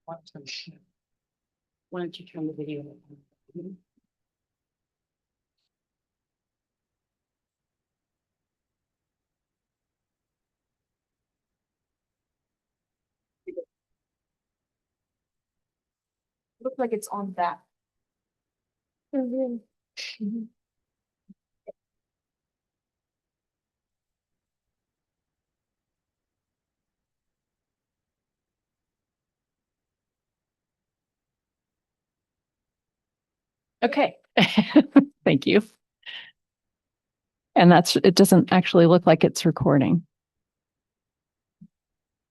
Why don't you turn the video on? Looks like it's on that. Okay, thank you. And it doesn't actually look like it's recording.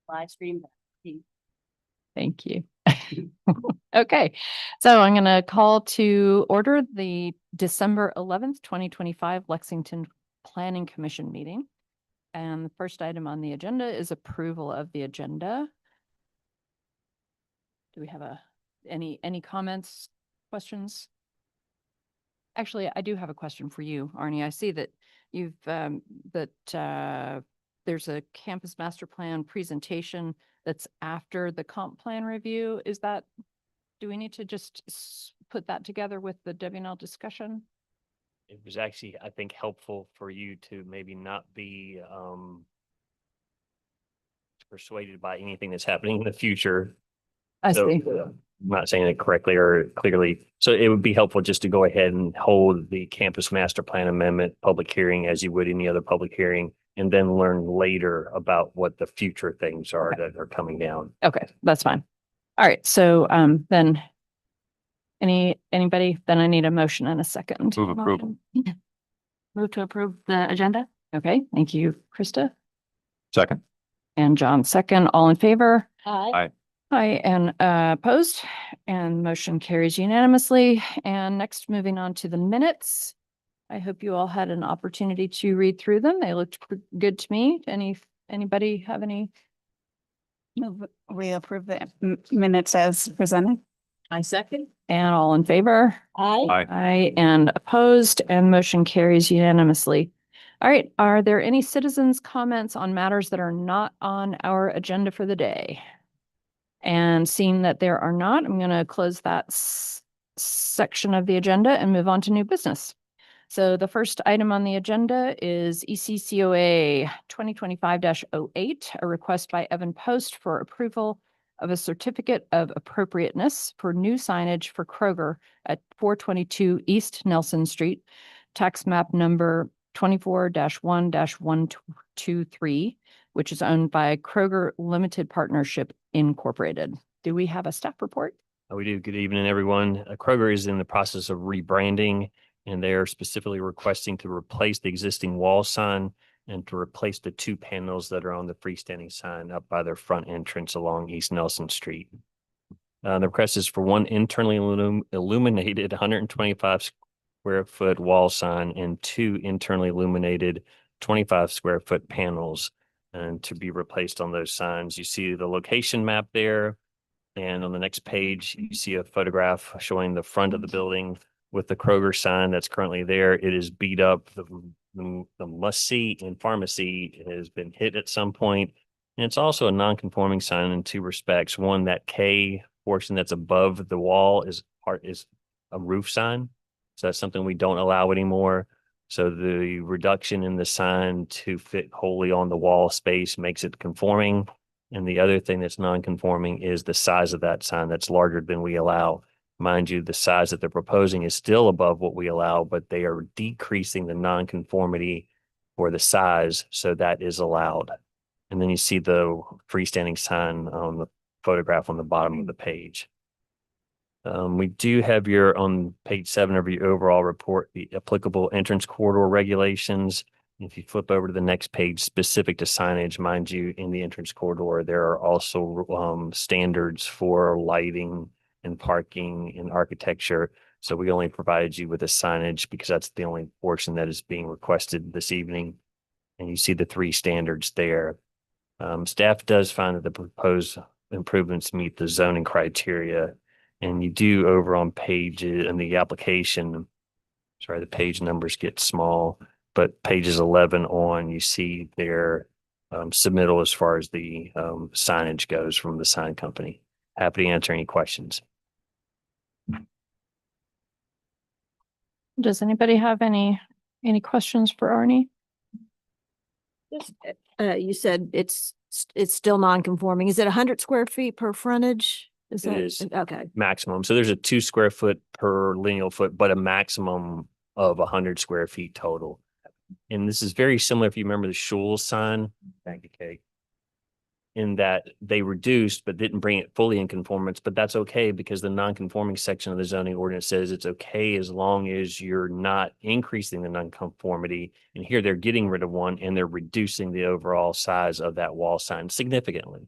Live stream. Thank you. Okay, so I'm going to call to order the December 11th, 2025 Lexington Planning Commission meeting. And the first item on the agenda is approval of the agenda. Do we have any comments, questions? Actually, I do have a question for you, Arnie. I see that you've there's a campus master plan presentation that's after the comp plan review. Do we need to just put that together with the WNL discussion? It was actually, I think, helpful for you to maybe not be persuaded by anything that's happening in the future. I So, see. I'm not saying it correctly or clearly. So it would be helpful just to go ahead and hold the campus master plan amendment public hearing as you would any other public hearing, and then learn later about what the future things are that are coming down. Okay, that's fine. All right, so then anybody, then I need a motion and a second. Move approval. Move to approve the agenda. Okay, thank you, Krista. Second. And John, second. All in favor? Aye. Aye, and opposed, and motion carries unanimously. And next, moving on to the minutes. I hope you all had an opportunity to read through them. They looked good to me. Anybody have any? We approve the minutes as presented. I second. And all in favor? Aye. Aye. Aye, and opposed, and motion carries unanimously. All right, are there any citizens' comments on matters that are not on our agenda for the day? And seeing that there are not, I'm going to close that section of the agenda and move on to new business. So the first item on the agenda is ECCOA 2025-08, a request by Evan Post for approval of a certificate of appropriateness for new signage for Kroger at 422 East Nelson Street, tax map number 24-1-123, which is owned by Kroger Limited Partnership Incorporated. Do we have a staff report? We do. Good evening, everyone. Kroger is in the process of rebranding, and they are specifically requesting to replace the existing wall sign and to replace the two panels that are on the freestanding sign up by their front entrance along East Nelson Street. The request is for one internally illuminated 125 square foot wall sign and two internally illuminated 25 square foot panels, and to be replaced on those signs. You see the location map there. And on the next page, you see a photograph showing the front of the building with the Kroger sign that's currently there. It is beat up. The must-see in pharmacy has been hit at some point. And it's also a non-conforming sign in two respects. One, that K portion that's above the wall is a roof sign. So that's something we don't allow anymore. So the reduction in the sign to fit wholly on the wall space makes it conforming. And the other thing that's non-conforming is the size of that sign that's larger than we allow. Mind you, the size that they're proposing is still above what we allow, but they are decreasing the non-conformity for the size, so that is allowed. And then you see the freestanding sign on the photograph on the bottom of the page. We do have on page 7 of your overall report, the applicable entrance corridor regulations. If you flip over to the next page specific to signage, mind you, in the entrance corridor, there are also standards for lighting and parking and architecture. So we only provided you with the signage because that's the only portion that is being requested this evening. And you see the 3 standards there. Staff does find that the proposed improvements meet the zoning criteria. And you do over on pages in the application, sorry, the page numbers get small, but pages 11 on, you see their submittal as far as the signage goes from the sign company. happy to answer any questions. Does anybody have any questions for Arnie? Just, you said it's still non-conforming. Is it 100 square feet per frontage? It is. Okay. Maximum. So there's a 2 square foot per lineal foot, but a maximum of 100 square feet total. And this is very similar, if you remember the Schul's sign, thank you, Kate, in that they reduced but didn't bring it fully in conformance, but that's okay because the non-conforming section of the zoning ordinance says it's okay as long as you're not increasing the non-conformity. And here they're getting rid of one and they're reducing the overall size of that wall sign significantly.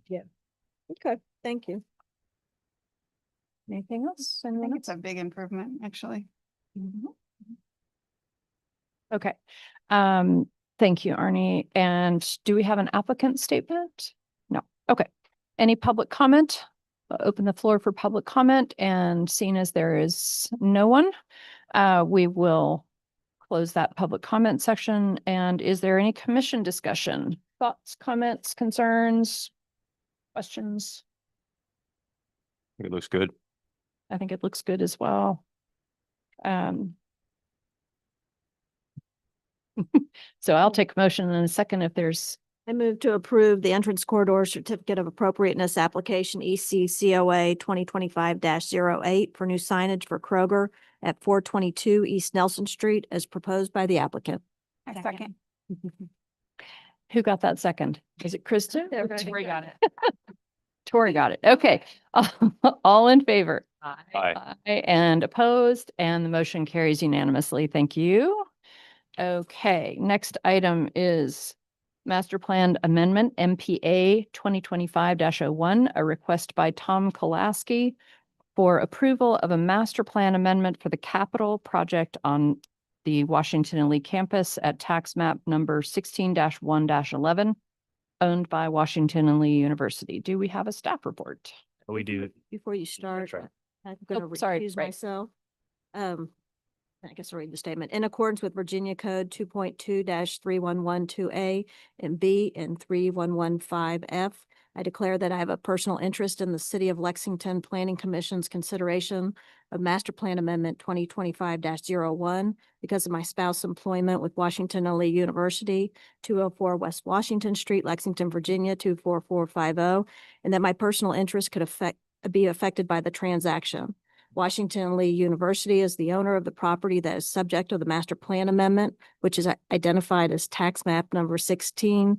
Okay, thank you. Anything else? I Anyone think else? it's a big improvement, actually. Okay. Thank you, Arnie. And do we have an applicant statement? No. Okay. Any public comment? I'll open the floor for public comment, and seeing as there is no one, we will close that public comment section. And is there any commission discussion? Thoughts, comments, concerns, questions? It looks good. I think it looks good as well. So I'll take a motion in a second if there's, I move to approve the entrance corridor certificate of appropriateness application ECCOA 2025-08 for new signage for Kroger at 422 East Nelson Street as proposed by the applicant. I second. who got that second? Is it Kristen? Tori got it. Tori got it. Okay. All in favor? Aye. Aye. And opposed, and the motion carries unanimously. Thank you. Okay, next item is Master Plan Amendment, MPA 2025-01, a request by Tom Kolaski for approval of a master plan amendment for the capital project on the Washington and Lee campus at tax map number 16-1-11, owned by Washington and Lee University. Do we have a staff report? We do. Before you start, right. I'm going to sorry, recuse right. myself. I guess I'll read the statement. In accordance with Virginia Code 2.2-3112A and B and 3115F, I declare that I have a personal interest in the City of Lexington Planning Commission's consideration of Master Plan Amendment 2025-01 because of my spouse's employment with Washington and Lee University, 204 West Washington Street, Lexington, Virginia, 24450, and that my personal interest could be affected by the transaction. Washington and Lee University is the owner of the property that is subject to the master plan amendment, which is identified as tax map number 16-1-1.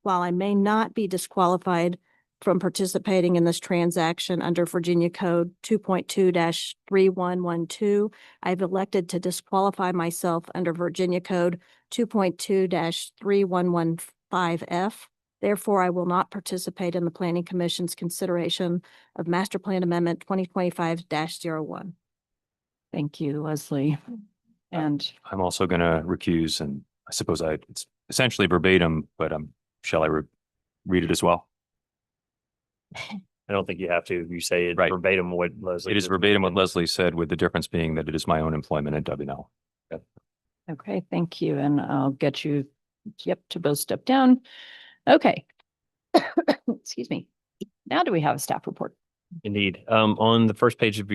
While I may not be disqualified from participating in this transaction under Virginia Code 2.2-3112, I've elected to disqualify myself under Virginia Code 2.2-3115F. Therefore, I will not participate in the Planning Commission's consideration of Master Plan Amendment 2025-01. Thank you, Leslie. And I'm also going to recuse, and I suppose it's essentially verbatim, but shall I read it as well? I don't think you have to. You say it Right. verbatim what Leslie. It is verbatim what Leslie said, with the difference being that it is my own employment at WNL. okay, thank you. And I'll get you, to both step down. Okay. Excuse me. Now do we have a staff report? Indeed. On the first page of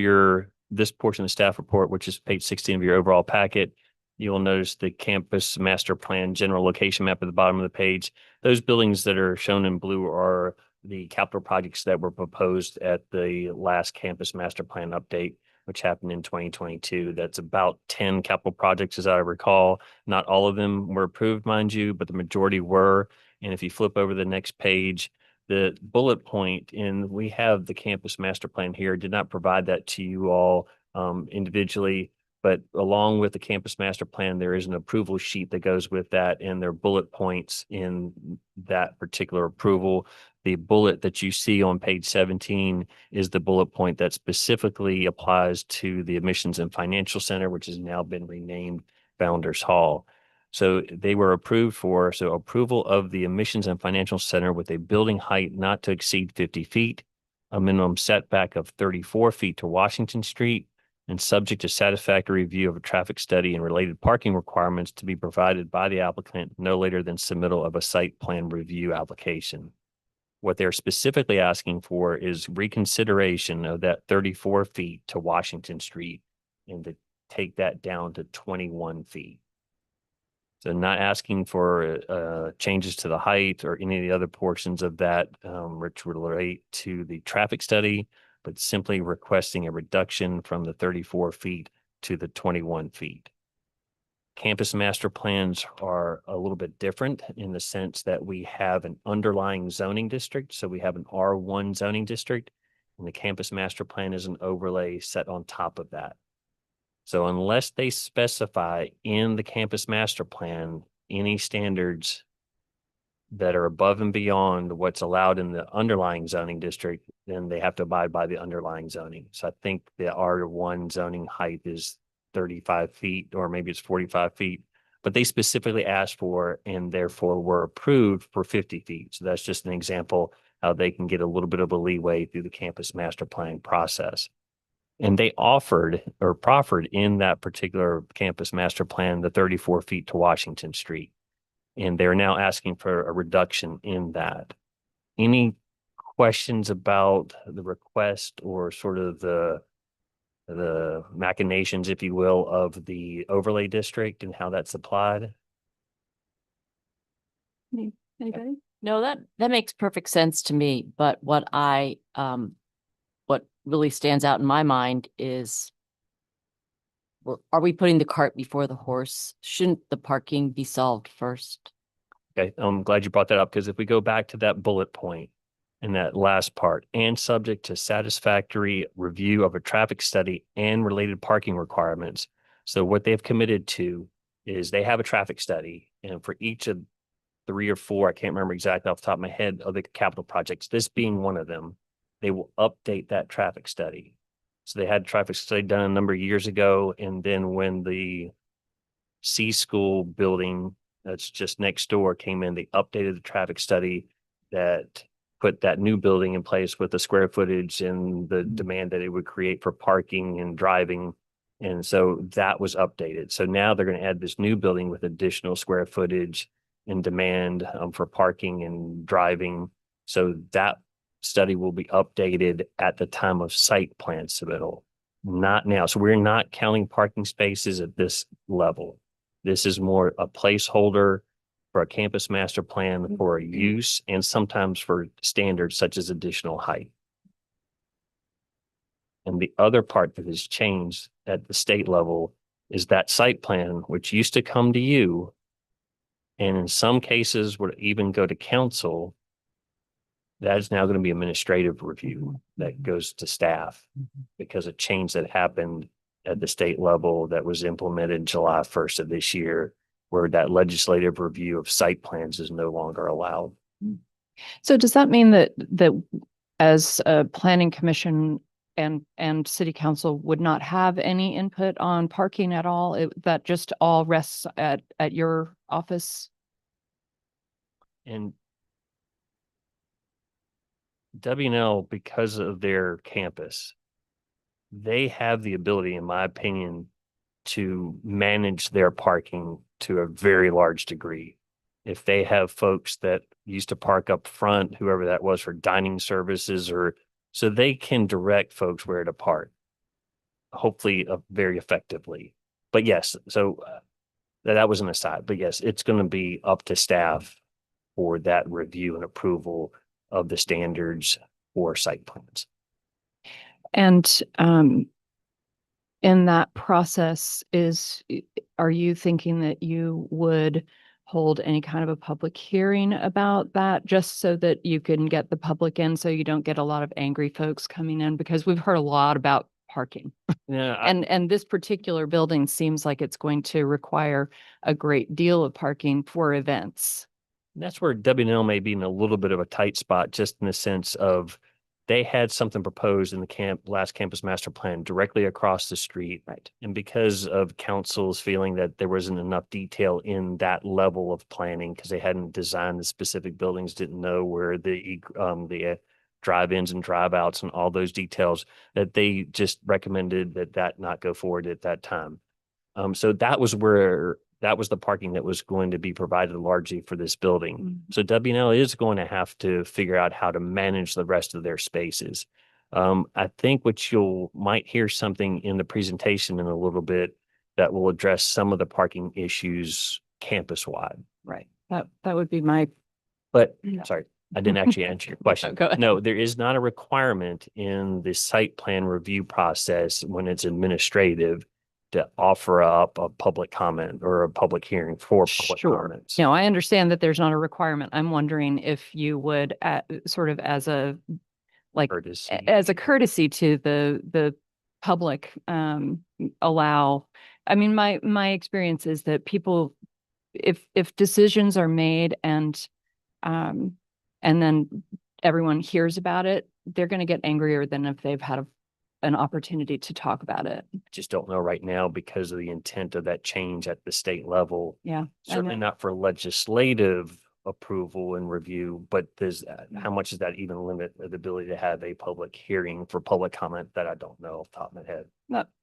this portion of the staff report, which is page 16 of your overall packet, you'll notice the campus master plan general location map at the bottom of the page. Those buildings that are shown in blue are the capital projects that were proposed at the last campus master plan update, which happened in 2022. That's about 10 capital projects, as I recall. Not all of them were approved, mind you, but the majority were. And if you flip over the next page, the bullet point, and we have the campus master plan here, did not provide that to you all individually, but along with the campus master plan, there is an approval sheet that goes with that, and there are bullet points in that particular approval. The bullet that you see on page 17 is the bullet point that specifically applies to the Admissions and Financial Center, which has now been renamed Founders Hall. So they were approved for, approval of the Admissions and Financial Center with a building height not to exceed 50 feet, a minimum setback of 34 feet to Washington Street, and subject to satisfactory review of a traffic study and related parking requirements to be provided by the applicant no later than submittal of a site plan review application. What they're specifically asking for is reconsideration of that 34 feet to Washington Street and to take that down to 21 feet. So not asking for changes to the height or any of the other portions of that, which relate to the traffic study, but simply requesting a reduction from the 34 feet to the 21 feet. Campus master plans are a little bit different in the sense that we have an underlying zoning district. So we have an R1 zoning district, and the campus master plan is an overlay set on top of that. So unless they specify in the campus master plan any standards that are above and beyond what's allowed in the underlying zoning district, then they have to abide by the underlying zoning. So I think the R1 zoning height is 35 feet, or maybe it's 45 feet, but they specifically asked for and therefore were approved for 50 feet. So that's just an example how they can get a little bit of a leeway through the campus master planning process. And they offered or proffered in that particular campus master plan the 34 feet to Washington Street. And they're now asking for a reduction in that. Any questions about the request or sort of the machinations, if you will, of the overlay district and how that's applied? Anybody? No, that makes perfect sense to me, but what really stands out in my mind is, are we putting the cart before the horse? Shouldn't the parking be solved first? Okay, I'm glad you brought that up, because if we go back to that bullet point in that last part, and subject to satisfactory review of a traffic study and related parking requirements. So what they've committed to is they have a traffic study, and for each of 3 or 4, I can't remember exactly off the top of my head, of the capital projects, this being one of them, they will update that traffic study. So they had a traffic study done a number of years ago, and then when the C School building that's just next door came in, they updated the traffic study that put that new building in place with the square footage and the demand that it would create for parking and driving. And so that was updated. So now they're going to add this new building with additional square footage and demand for parking and driving. So that study will be updated at the time of site plan submittal, not now. So we're not counting parking spaces at this level. This is more a placeholder for a campus master plan for a use, and sometimes for standards such as additional height. And the other part that has changed at the state level is that site plan, which used to come to you, and in some cases would even go to council, that is now going to be administrative review that goes to staff, because a change that happened at the state level that was implemented July 1st of this year, where that legislative review of site plans is no longer allowed. So does that mean that as a planning commission and city council would not have any input on parking at all? That just all rests at your office? And W&L, because of their campus, they have the ability, in my opinion, to manage their parking to a very large degree. If they have folks that used to park up front, whoever that was, for dining services, or so they can direct folks where to park, hopefully very effectively. But yes, so that was an aside, but yes, it's going to be up to staff for that review and approval of the standards for site plans. And in that process, are you thinking that you would hold any kind of a public hearing about that, just so that you can get the public in, so you don't get a lot of angry folks coming in? Because we've heard a lot about parking. Yeah, And this particular building seems like it's going to require a great deal of parking for events. that's where W&L may be in a little bit of a tight spot, just in the sense of they had something proposed in the last campus master plan directly across the street. Right. And because of council's feeling that there wasn't enough detail in that level of planning, because they hadn't designed the specific buildings, didn't know where the drive-ins and drive-outs and all those details, that they just recommended that not go forward at that time. So that was where that was the parking that was going to be provided largely for this building. Mhm. So WNL is going to have to figure out how to manage the rest of their spaces. I think what you'll might hear something in the presentation in a little bit that will address some of the parking issues campus-wide. Right. That would be my, But, Yeah. sorry, I didn't actually answer your question. Go ahead. No, there is not a requirement in the site plan review process when it's administrative to offer up a public comment or a public hearing for public Sure. comments. No, I understand that there's not a requirement. I'm wondering if you would, sort of as a, like, Courtesy. as a courtesy to the public, allow, I mean, my experience is that people, if decisions are made and then everyone hears about it, they're going to get angrier than if they've had an opportunity to talk about it. Just don't know right now because of the intent of that change at the state level. Yeah. I Certainly know. not for legislative approval and review, but there's, how much does that even limit the ability to have a public hearing for public comment? That I don't know off the top of my head.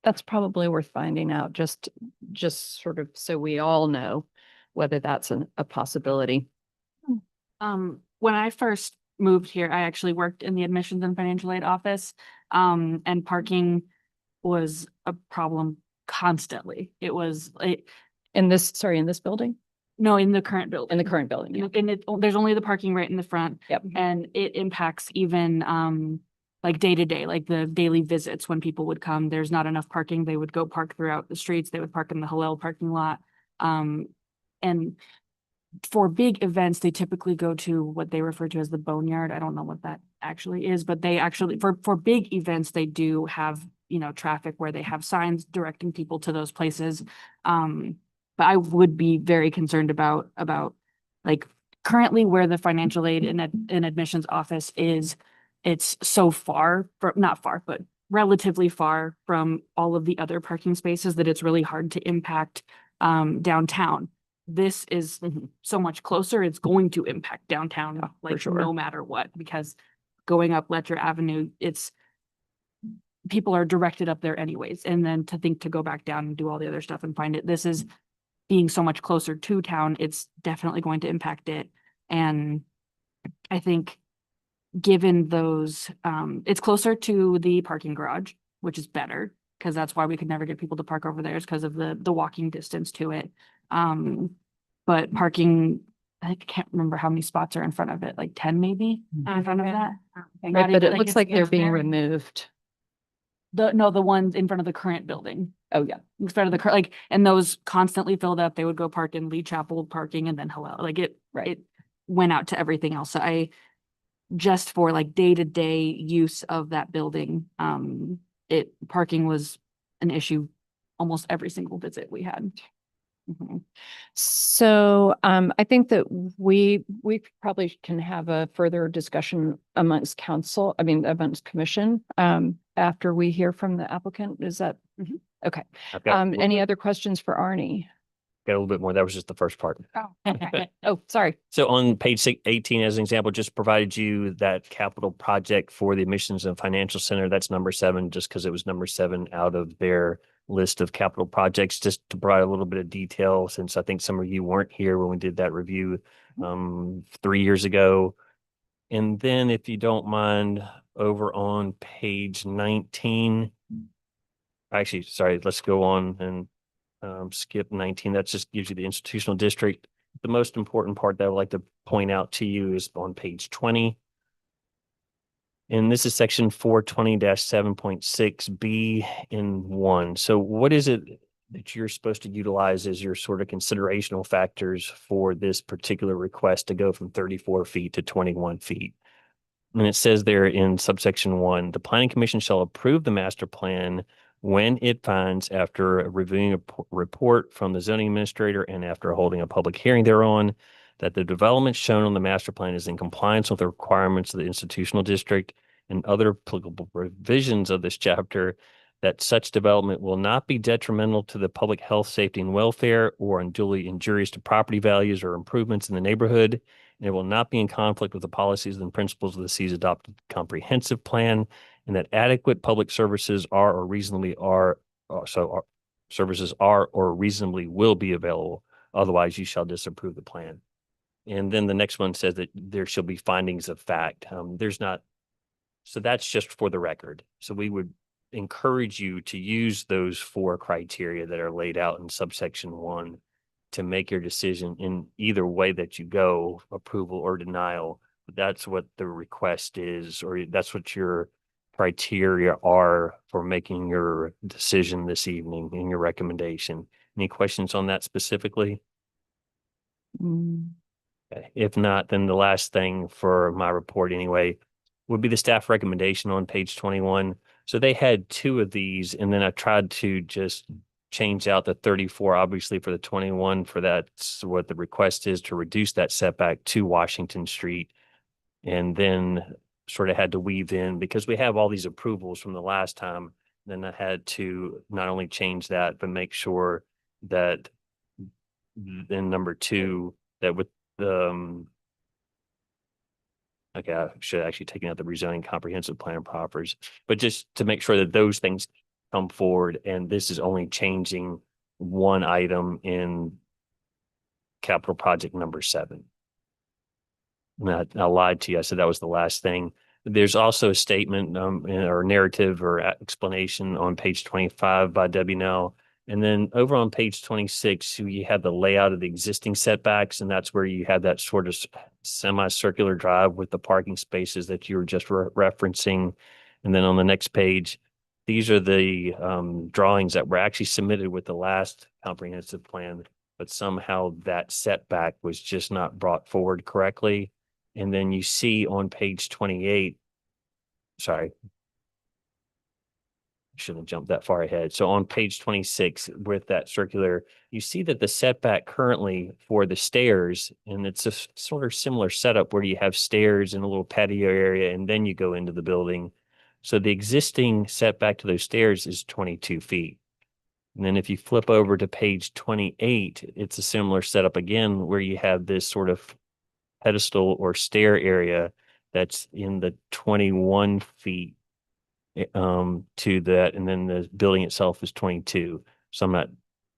That's probably worth finding out, just sort of so we all know whether that's a possibility. When I first moved here, I actually worked in the admissions and financial aid office. And parking was a problem constantly. In this building? No, in the current building. In the current building, yeah. And there's only the parking right in the front. Yep. And it impacts even, like day to day, like the daily visits when people would come, there's not enough parking. They would go park throughout the streets. They would park in the Hillel parking lot. And for big events, they typically go to what they refer to as the boneyard. I don't know what that actually is, but they actually, for big events, they do have, traffic where they have signs directing people to those places. But I would be very concerned about like currently where the financial aid and admissions office is, it's so far, not far, but relatively far from all of the other parking spaces that it's really hard to impact downtown. This is so much closer, it's going to impact downtown, like sure. no matter what, because going up Letcher Avenue, people are directed up there anyways. And then to think to go back down and do all the other stuff and find it, this is being so much closer to town, it's definitely going to impact it. And I think given those, it's closer to the parking garage, which is better, because that's why we could never get people to park over there, is because of the walking distance to it. But parking, I can't remember how many spots are in front of it, like 10 maybe in front of that. Right, but it looks it's- like they're it's being very- removed. the ones in front of the current building. Oh, yeah. In front of the like, and those constantly filled up. They would go park in Lee Chapel parking and then Hillel. Like it went out to everything else. So just for like day-to-day use of that building, parking was an issue almost every single visit we had. Mhm. So I think that we probably can have a further discussion amongst commission after we hear from the applicant. Is that okay? I've got a Any other questions for Arnie? little bit more. That was just the first part. Oh, sorry. So on page 18, as an example, just provided you that capital project for the admissions and financial center. That's number 7, just because it was number 7 out of their list of capital projects, just to provide a little bit of detail, since I think some of you weren't here when we did that review 3 years ago. And then if you don't mind, over on page 19, actually, sorry, let's go on and skip 19. That just gives you the institutional district. The most important part that I would like to point out to you is on page 20. And this is section 420-7.6B in 1. So what is it that you're supposed to utilize as your sort of considerational factors for this particular request to go from 34 feet to 21 feet? And it says there in subsection 1, the planning commission shall approve the master plan when it finds, after reviewing a report from the zoning administrator and after holding a public hearing thereon, that the development shown on the master plan is in compliance with the requirements of the institutional district and other applicable provisions of this chapter, that such development will not be detrimental to the public health, safety, and welfare, or unduly injurious to property values or improvements in the neighborhood. And it will not be in conflict with the policies and principles of the city's adopted comprehensive plan, and that adequate public services services are or reasonably will be available. Otherwise, you shall disapprove the plan. And then the next one says that there shall be findings of fact. There's not, so that's just for the record. So we would encourage you to use those 4 criteria that are laid out in subsection 1 to make your decision in either way that you go, approval or denial. That's what the request is, or that's what your criteria are for making your decision this evening in your recommendation. Any questions on that specifically? Mm, Okay. If not, then the last thing for my report anyway would be the staff recommendation on page 21. So they had 2 of these, and then I tried to just change out the 34, obviously for the 21, for that's what the request is, to reduce that setback to Washington Street. And then sort of had to weave in, because we have all these approvals from the last time, then I had to not only change that, but make sure that in number 2, that with okay, I should have actually taken out the rezoning comprehensive plan proffers, but just to make sure that those things come forward, and this is only changing 1 item in capital project number 7. And I lied to you. I said that was the last thing. There's also a statement or narrative or explanation on page 25 by Debbie Nell. And then over on page 26, you have the layout of the existing setbacks, and that's where you have that sort of semicircular drive with the parking spaces that you were just referencing. And then on the next page, these are the drawings that were actually submitted with the last comprehensive plan, but somehow that setback was just not brought forward correctly. And then you see on page 28, sorry, shouldn't have jumped that far ahead. So on page 26 with that circular, you see that the setback currently for the stairs, and it's a sort of similar setup where you have stairs and a little patio area, and then you go into the building. So the existing setback to those stairs is 22 feet. And then if you flip over to page 28, it's a similar setup again, where you have this sort of pedestal or stair area that's in the 21 feet to that, and then the building itself is 22. So I'm not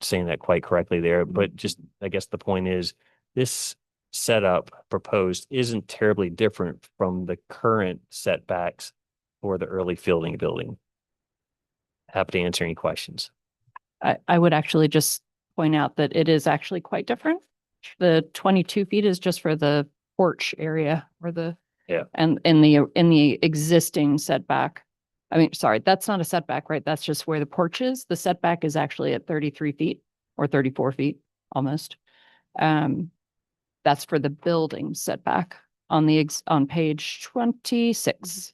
saying that quite correctly there, but just I guess the point is this setup proposed isn't terribly different from the current setbacks for the early Fielding building. Happy to answer any questions. I would actually just point out that it is actually quite different. The 22 feet is just for the porch area or the, Yeah. and in the existing setback. I mean, sorry, that's not a setback, right? That's just where the porch is. The setback is actually at 33 feet or 34 feet almost. That's for the building setback on on page 26.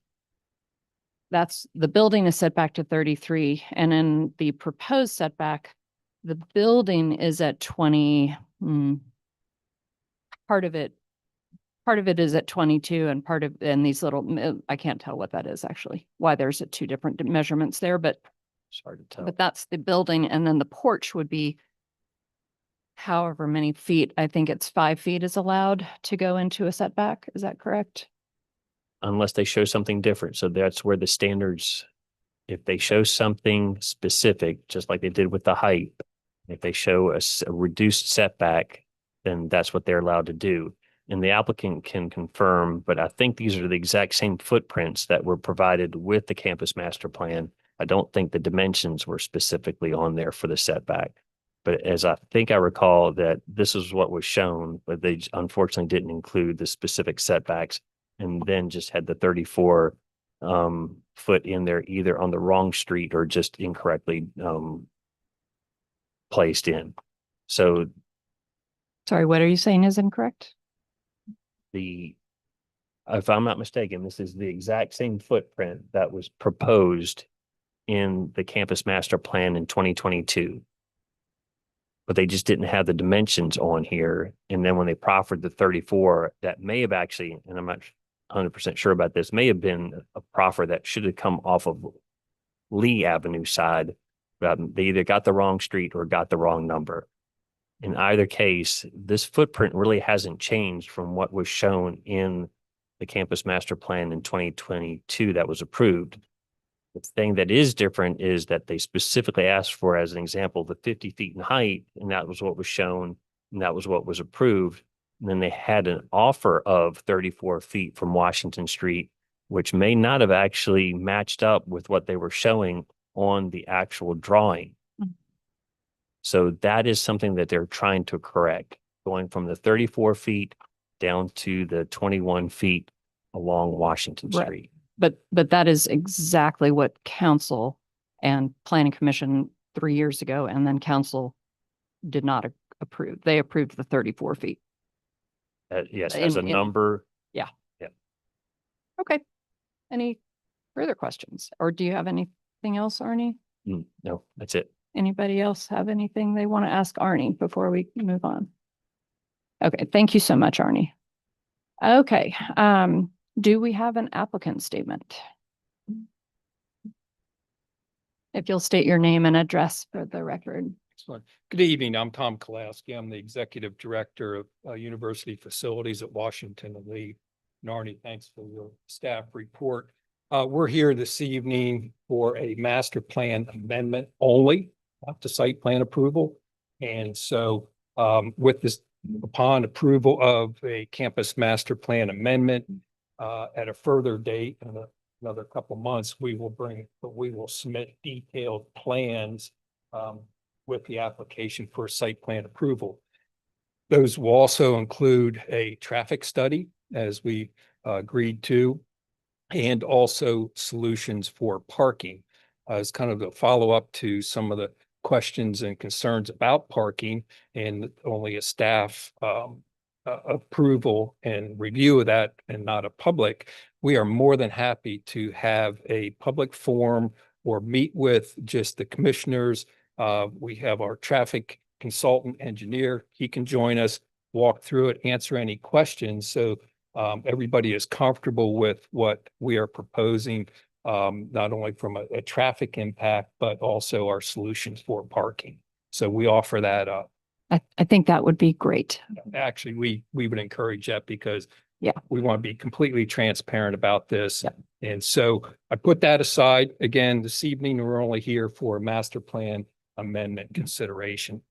That's the building is set back to 33, and in the proposed setback, the building is at 20. Part of it is at 22, and these little, I can't tell what that is actually, why there's 2 different measurements there, but It's hard to tell. but that's the building, and then the porch would be however many feet. I think it's 5 feet is allowed to go into a setback. Is that correct? Unless they show something different. So that's where the standards, if they show something specific, just like they did with the height, if they show a reduced setback, then that's what they're allowed to do. And the applicant can confirm, but I think these are the exact same footprints that were provided with the campus master plan. I don't think the dimensions were specifically on there for the setback. But as I think I recall that this is what was shown, but they unfortunately didn't include the specific setbacks, and then just had the 34 foot in there either on the wrong street or just incorrectly placed in. So Sorry, what are you saying is incorrect? if I'm not mistaken, this is the exact same footprint that was proposed in the campus master plan in 2022. But they just didn't have the dimensions on here. And then when they proffered the 34, that may have actually, and I'm not 100% sure about this, may have been a proffer that should have come off of Lee Avenue side. They either got the wrong street or got the wrong number. In either case, this footprint really hasn't changed from what was shown in the campus master plan in 2022 that was approved. The thing that is different is that they specifically asked for, as an example, the 50 feet in height, and that was what was shown. and that was what was approved. And then they had an offer of 34 feet from Washington Street, which may not have actually matched up with what they were showing on the actual drawing. Mm. So that is something that they're trying to correct, going from the 34 feet down to the 21 feet along Washington Right. Street. But that is exactly what council and planning commission 3 years ago, and then council did not approve. They approved the 34 feet. Yes, as a In- number. Okay. Any further questions? Or do you have anything else, Arnie? No, that's it. Anybody else have anything they want to ask Arnie before we move on? Okay, thank you so much, Arnie. Okay, do we have an applicant statement? If you'll state your name and address for the record. Excellent. Good evening. I'm Tom Kolaski. I'm the Executive Director of University Facilities at Washington and Lee. And Arnie, thanks for your staff report. We're here this evening for a master plan amendment only, not the site plan approval. And so with this, upon approval of a campus master plan amendment at a further date in another couple months, we will submit detailed plans with the application for site plan approval. Those will also include a traffic study, as we agreed to, and also solutions for parking. As kind of a follow-up to some of the questions and concerns about parking, and only a staff approval and review of that and not a public, we are more than happy to have a public forum or meet with just the commissioners. We have our traffic consultant engineer. He can join us, walk through it, answer any questions. So everybody is comfortable with what we are proposing, not only from a traffic impact, but also our solutions for parking. So we offer that up. I think that would be great. Actually, we would encourage that because Yeah. we want to be completely transparent about this. Yeah. And so I put that aside. Again, this evening, we're only here for master plan amendment consideration.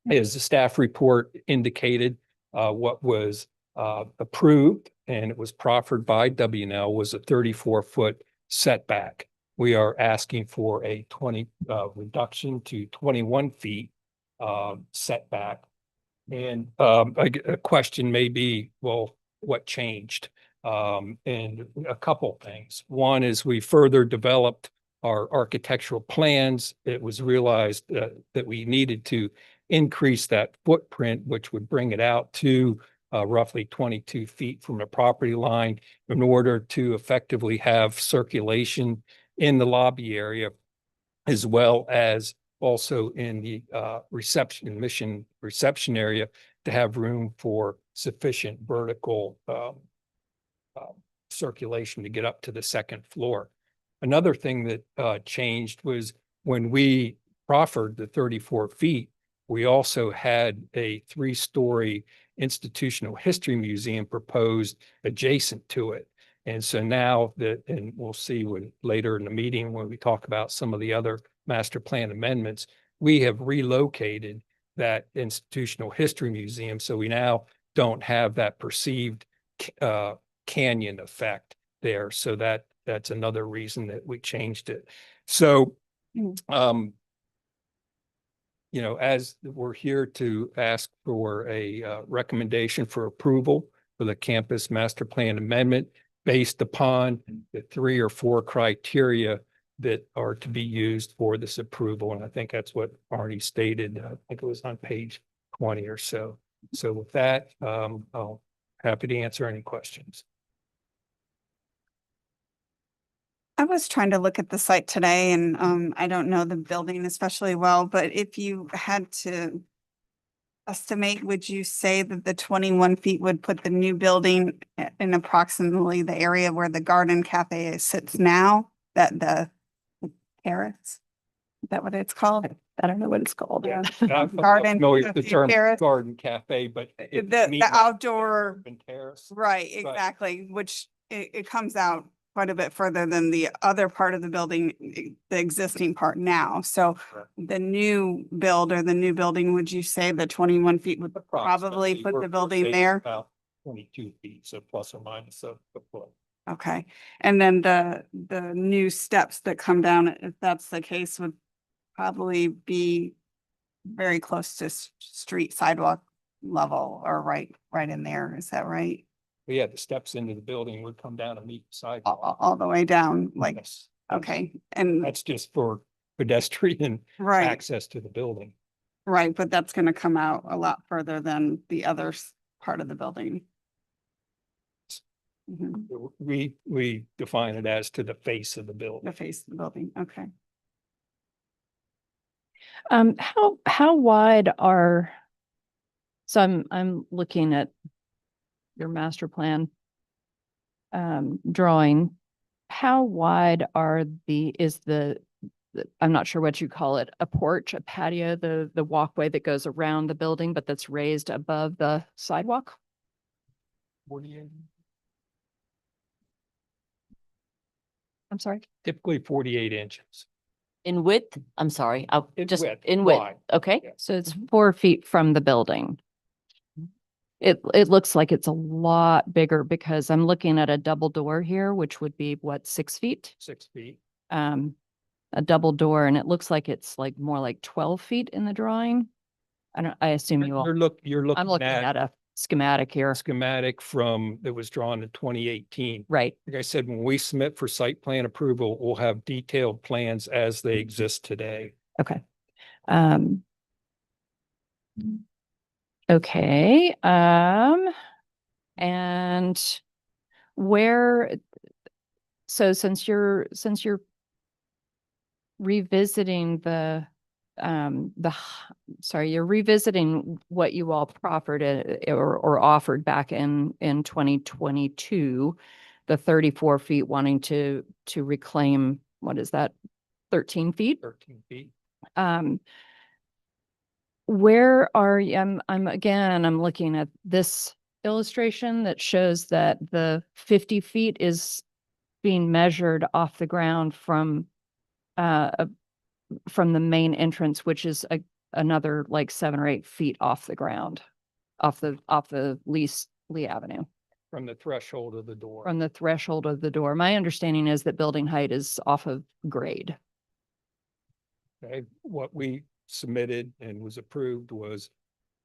As the staff report indicated, what was approved and it was proffered by WNL was a 34-foot setback. We are asking for a 20 reduction to 21 feet setback. And a question may be, well, what changed? And a couple things. One is we further developed our architectural plans. It was realized that we needed to increase that footprint, which would bring it out to roughly 22 feet from the property line in order to effectively have circulation in the lobby area, as well as also in the mission reception area to have room for sufficient vertical circulation to get up to the second floor. Another thing that changed was when we proffered the 34 feet, we also had a 3-story institutional history museum proposed adjacent to it. And so now that, and we'll see when later in the meeting when we talk about some of the other master plan amendments, we have relocated that institutional history museum. So we now don't have that perceived canyon effect there. So that's another reason that we changed it. So, you know, as we're here to ask for a recommendation for approval for the campus master plan amendment based upon the 3 or 4 criteria that are to be used for this approval. And I think that's what Arnie stated. I think it was on page 20 or so. So with that, I'll happy to answer any questions. I was trying to look at the site today and I don't know the building especially well, but if you had to estimate, would you say that the 21 feet would put the new building in approximately the area where the Garden Cafe sits now, that the terrace? Is that what it's called? I don't know what it's called. Yeah. I'm Garden familiar with the Cafe term terrace. garden cafe, but The outdoor, Urban terrace. right, exactly, which it comes out quite a bit further than the other part of the building, the existing part now. So the new build or the new building, would you say the 21 feet would probably Approximately, put we're the building saying there? About 22 feet, so plus or minus a foot. Okay, and then the new steps that come down, if that's the case, would probably be very close to street sidewalk level or right in there. Is that right? But yeah, the steps into the building would come down and meet the sidewalk. All the way down, like, Yes, okay, and that's just for pedestrian right, access to the building. right, but that's gonna come out a lot further than the other part of the building. Mhm, We define it as to the face of the building. the face of the building, okay. How wide are, so I'm looking at your master plan drawing. How wide are is I'm not sure what you call it, a porch, a patio, the walkway that goes around the building, but that's raised above the sidewalk? 48. I'm sorry? Typically 48 inches. In width, I'm sorry, I'll In just width, in width, wide. okay? Yeah. So it's 4 feet from the building. It looks like it's a lot bigger because I'm looking at a double door here, which would be what, 6 feet? 6 feet. A double door, and it looks like it's like more like 12 feet in the drawing. I assume you all, You're I'm looking looking at at a schematic here, schematic that was drawn in 2018. right? Like I said, when we submit for site plan approval, we'll have detailed plans as they exist today. Okay. Okay, and where, so since you're revisiting sorry, you're revisiting what you all proffered or offered back in 2022, the 34 feet wanting to reclaim, what is that, 13 feet? 13 feet. Where are you? I'm looking at this illustration that shows that the 50 feet is being measured off the ground from the main entrance, which is another like 7 or 8 feet off the ground, off the Lee Avenue, From the threshold of the door. from the threshold of the door. My understanding is that building height is off of grade. Okay, what we submitted and was approved was,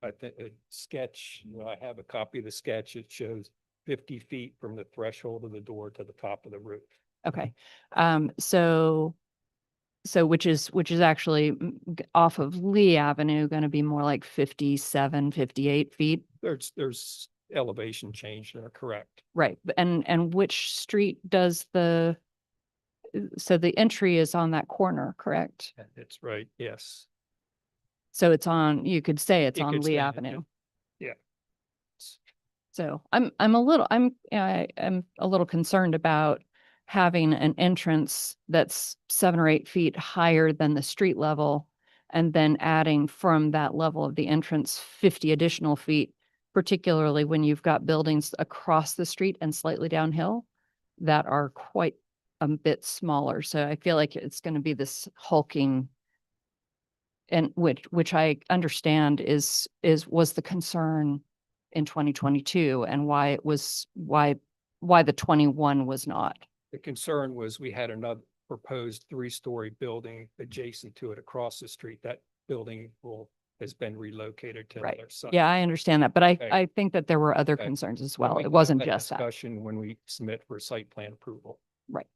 I think, a sketch, I have a copy of the sketch. It shows 50 feet from the threshold of the door to the top of the roof. Okay. So which is actually off of Lee Avenue, going to be more like 57, 58 feet. There's elevation change there, correct? Right. And which street does so the entry is on that corner, correct? It's right, yes. So you could say it's You on could Lee say it, Avenue. yeah. So I'm a little concerned about having an entrance that's 7 or 8 feet higher than the street level, and then adding from that level of the entrance 50 additional feet, particularly when you've got buildings across the street and slightly downhill that are quite a bit smaller. So I feel like it's going to be this hulking, and which I understand was the concern in 2022, and why the 21 was not. The concern was we had another proposed 3-story building adjacent to it across the street. That building has been relocated to Right. another site. Yeah, I understand that, but I Okay. think that there were other Okay. concerns as So well. we It can have wasn't just that. Discussion when we submit for site plan approval. Right.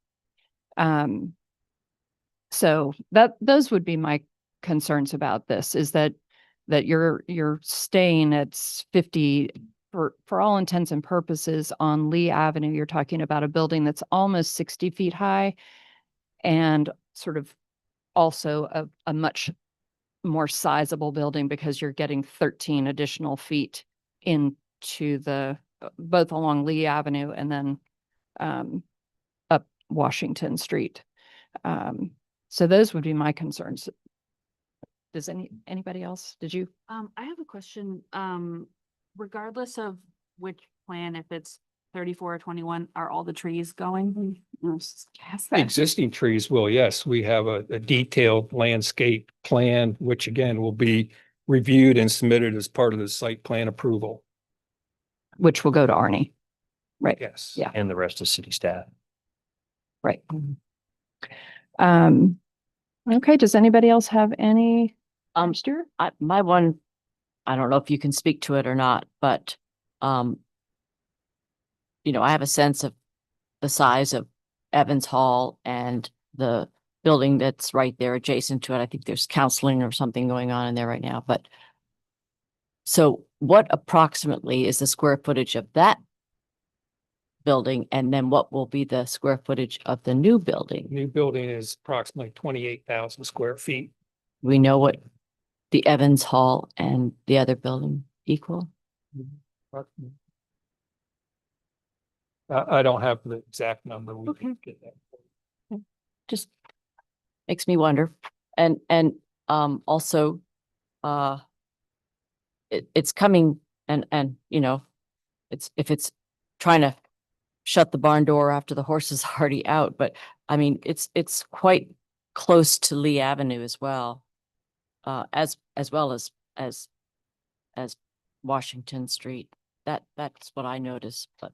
So those would be my concerns about this, is that you're staying at 50 for all intents and purposes on Lee Avenue. You're talking about a building that's almost 60 feet high, and sort of also a much more sizable building because you're getting 13 additional feet into both along Lee Avenue and then up Washington Street. So those would be my concerns. Does anybody else? Did you? I have a question, regardless of which plan, if it's 34 or 21, are all the trees going? Yes, The existing trees will, yes. We have a detailed landscape plan, which again will be reviewed and submitted as part of the site plan approval. Which will go to Arnie. Right. Yes. Yeah. And the rest of city staff. Right. Okay, does anybody else have any? Stuart? My one, I don't know if you can speak to it or not, but, I have a sense of the size of Evans Hall and the building that's right there adjacent to it. I think there's counseling or something going on in there right now, but so what approximately is the square footage of that building? And then what will be the square footage of the new building? New building is approximately 28,000 square feet. We know what the Evans Hall and the other building equal? I don't have the exact number. We can get that. Just makes me wonder. And also it's coming and it's if it's trying to shut the barn door after the horse is already out, but I mean it's quite close to Lee Avenue as well. As well as Washington Street. That's what I noticed, but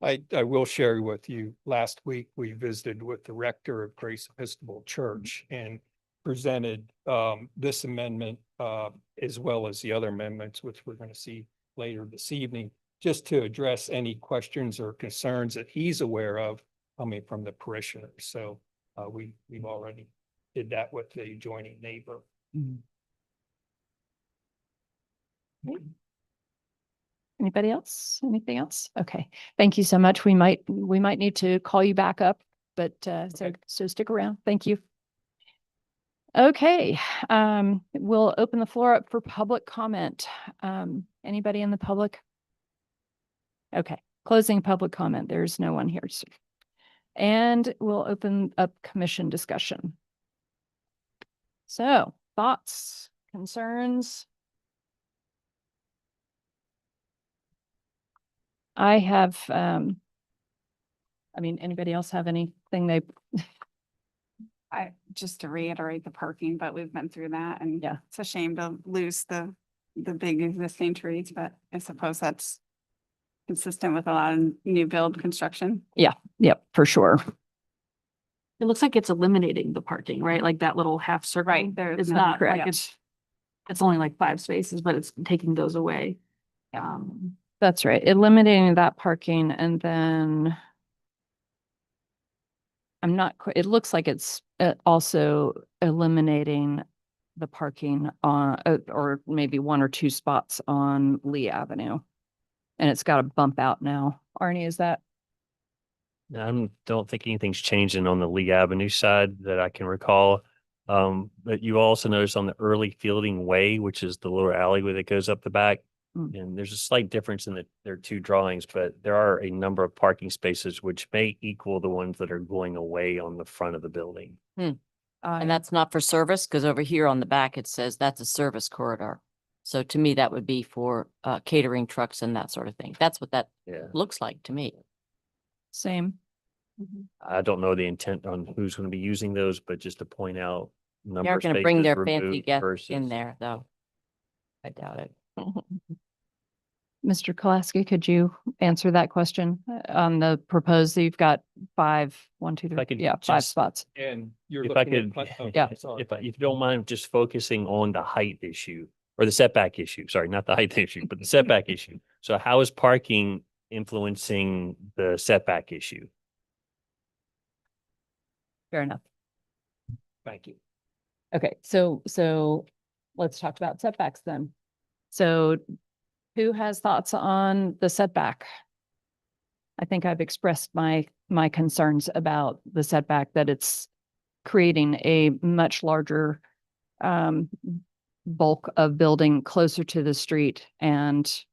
I will share with you, last week, we visited with the rector of Grace Episcopal Church and presented this amendment as well as the other amendments, which we're going to see later this evening, just to address any questions or concerns that he's aware of coming from the parishioners. So we've already did that with the adjoining neighbor. Anybody else? Anything else? Okay, thank you so much. We might need to call you back up, but so stick around. Thank you. Okay, we'll open the floor up for public comment. Anybody in the public? Okay, closing public comment. There's no one here. And we'll open up commission discussion. So, thoughts, concerns? I have, anybody else have anything just to reiterate the parking, but we've been through that and Yeah. it's a shame to lose the big existing trees, but I suppose that's consistent with a lot of new build construction. Yep, for sure. It looks like it's eliminating the parking, right? Like that little half circle. Right, there- It's no, not, correct. like it's only like 5 spaces, but it's taking those away. That's right. Eliminating that parking and then I'm not, it looks like it's also eliminating the parking on, or maybe 1 or 2 spots on Lee Avenue. And it's got a bump out now. Arnie, is that? I don't think anything's changing on the Lee Avenue side that I can recall. But you also notice on the Early Fielding Way, which is the little alleyway that goes up the back. And there's a slight difference in their 2 drawings, but there are a number of parking spaces which may equal the ones that are going away on the front of the building. and that's not for service, because over here on the back, it says that's a service corridor. So to me, that would be for catering trucks and that sort of thing. That's what that Yeah. looks like to me. Same. I don't know the intent on who's going to be using those, but just to point out. They aren't going to bring their fancy guests in there, though. I doubt it. Mr. Kolaski, could you answer that question on the proposed, you've got 5, 1, 2, 3, I could 5 just- spots. And you're If I looking could, at. Yeah. Sorry. if you don't mind just focusing on the height issue or the setback issue, sorry, not the height issue, but the setback issue. So how is parking influencing the setback issue? Fair enough. Thank you. Okay, so let's talk about setbacks then. So who has thoughts on the setback? I think I've expressed my concerns about the setback, that it's creating a much larger bulk of building closer to the street and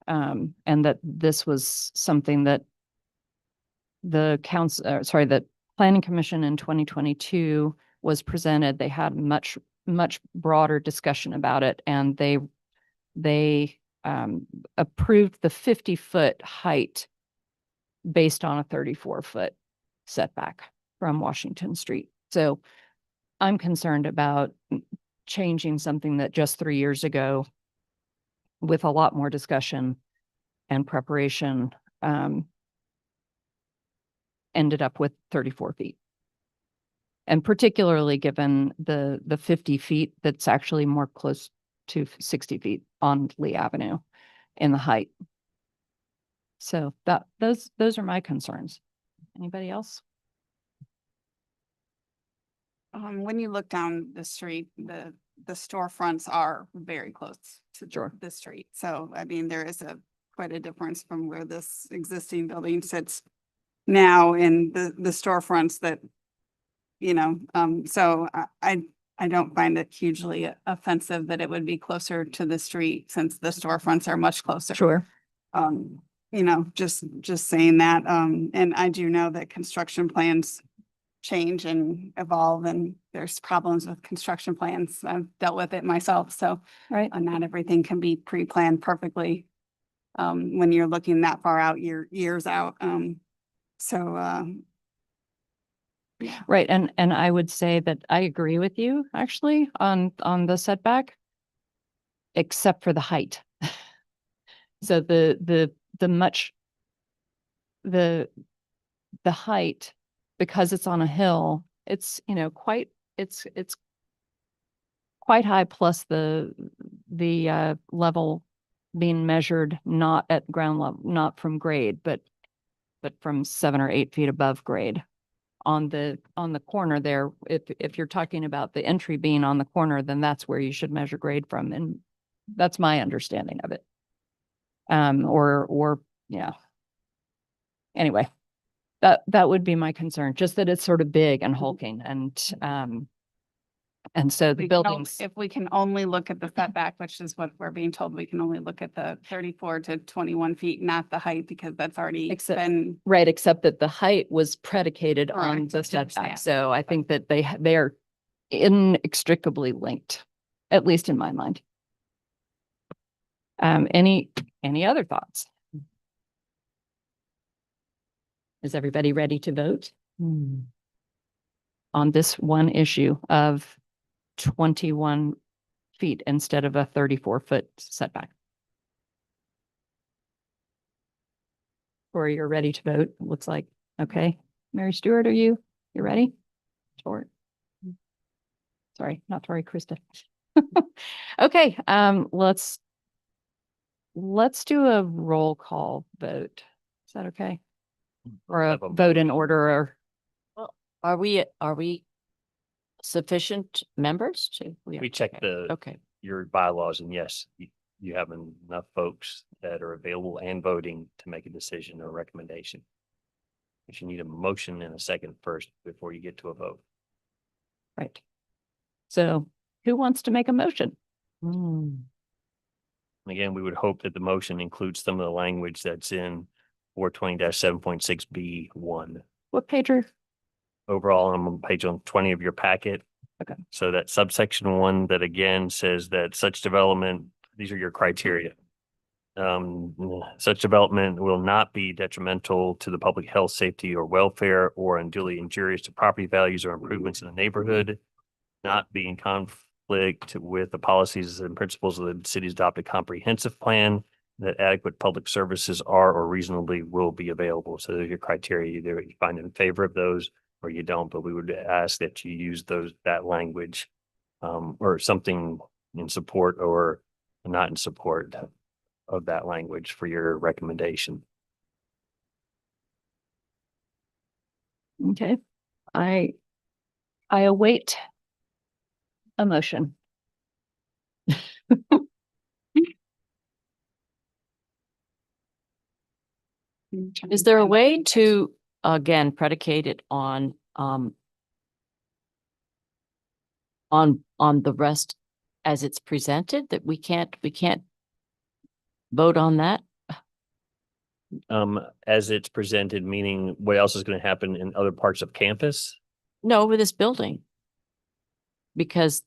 that this was something that the the Planning Commission in 2022 was presented. They had much broader discussion about it, and they approved the 50-foot height based on a 34-foot setback from Washington Street. So I'm concerned about changing something that just 3 years ago, with a lot more discussion and preparation, ended up with 34 feet. And particularly given the 50 feet, that's actually more close to 60 feet on Lee Avenue in the height. So those are my concerns. Anybody else? When you look down the street, the storefronts are very close to Sure. the street. So, I mean, there is quite a difference from where this existing building sits now and the storefronts that, so I don't find it hugely offensive that it would be closer to the street since the storefronts are much closer. Sure. Just saying that, and I do know that construction plans change and evolve, and there's problems with construction plans. I've dealt with it myself, so Right. not everything can be pre-planned perfectly when you're looking that far out, years out. Right. And I would say that I agree with you actually on the setback, except for the height. So the height, because it's on a hill, it's, it's quite high, plus the level being measured not at ground level, not from grade, but from 7 or 8 feet above grade on the corner there. If you're talking about the entry being on the corner, then that's where you should measure grade from. And that's my understanding of it. Yeah. Anyway, that would be my concern, just that it's sort of big and hulking and so the buildings. If we can only look at the setback, which is what we're being told, we can only look at the 34 to 21 feet, not the height, because that's already been. Right, except that the height was predicated on Correct, the I setback. understand. So I think that they are inextricably linked, at least in my mind. Any other thoughts? Is everybody ready to vote on this one issue of 21 feet instead of a 34-foot setback? Or you're ready to vote? Looks like, okay. Mary Stewart, you ready? Tori. Sorry, not Tori, Krista. Okay, let's do a roll call vote. Is that okay? Or a Have a vote in order, or Are we sufficient members to? We checked Okay. your bylaws, and yes, you have enough folks that are available and voting to make a decision or recommendation. But you need a motion and a second first before you get to a vote. right? So who wants to make a motion? And again, we would hope that the motion includes some of the language that's in 420-7.6B1. What page are? Overall, I'm on page 20 of your packet. Okay. So that subsection 1 that again says that such development, these are your criteria. Such development will not be detrimental to the public health, safety, or welfare, or unduly injurious to property values or improvements in the neighborhood, not be in conflict with the policies and principles of the city's adopted comprehensive plan, that adequate public services are or reasonably will be available. So those are your criteria. Either you find in favor of those or you don't, but we would ask that you use that language or something in support or not in support of that language for your recommendation. Okay, I await a motion. Is there a way to, again, predicate it on the rest as it's presented, that we can't vote on that? As it's presented, meaning what else is going to happen in other parts of campus? No, with this building. Because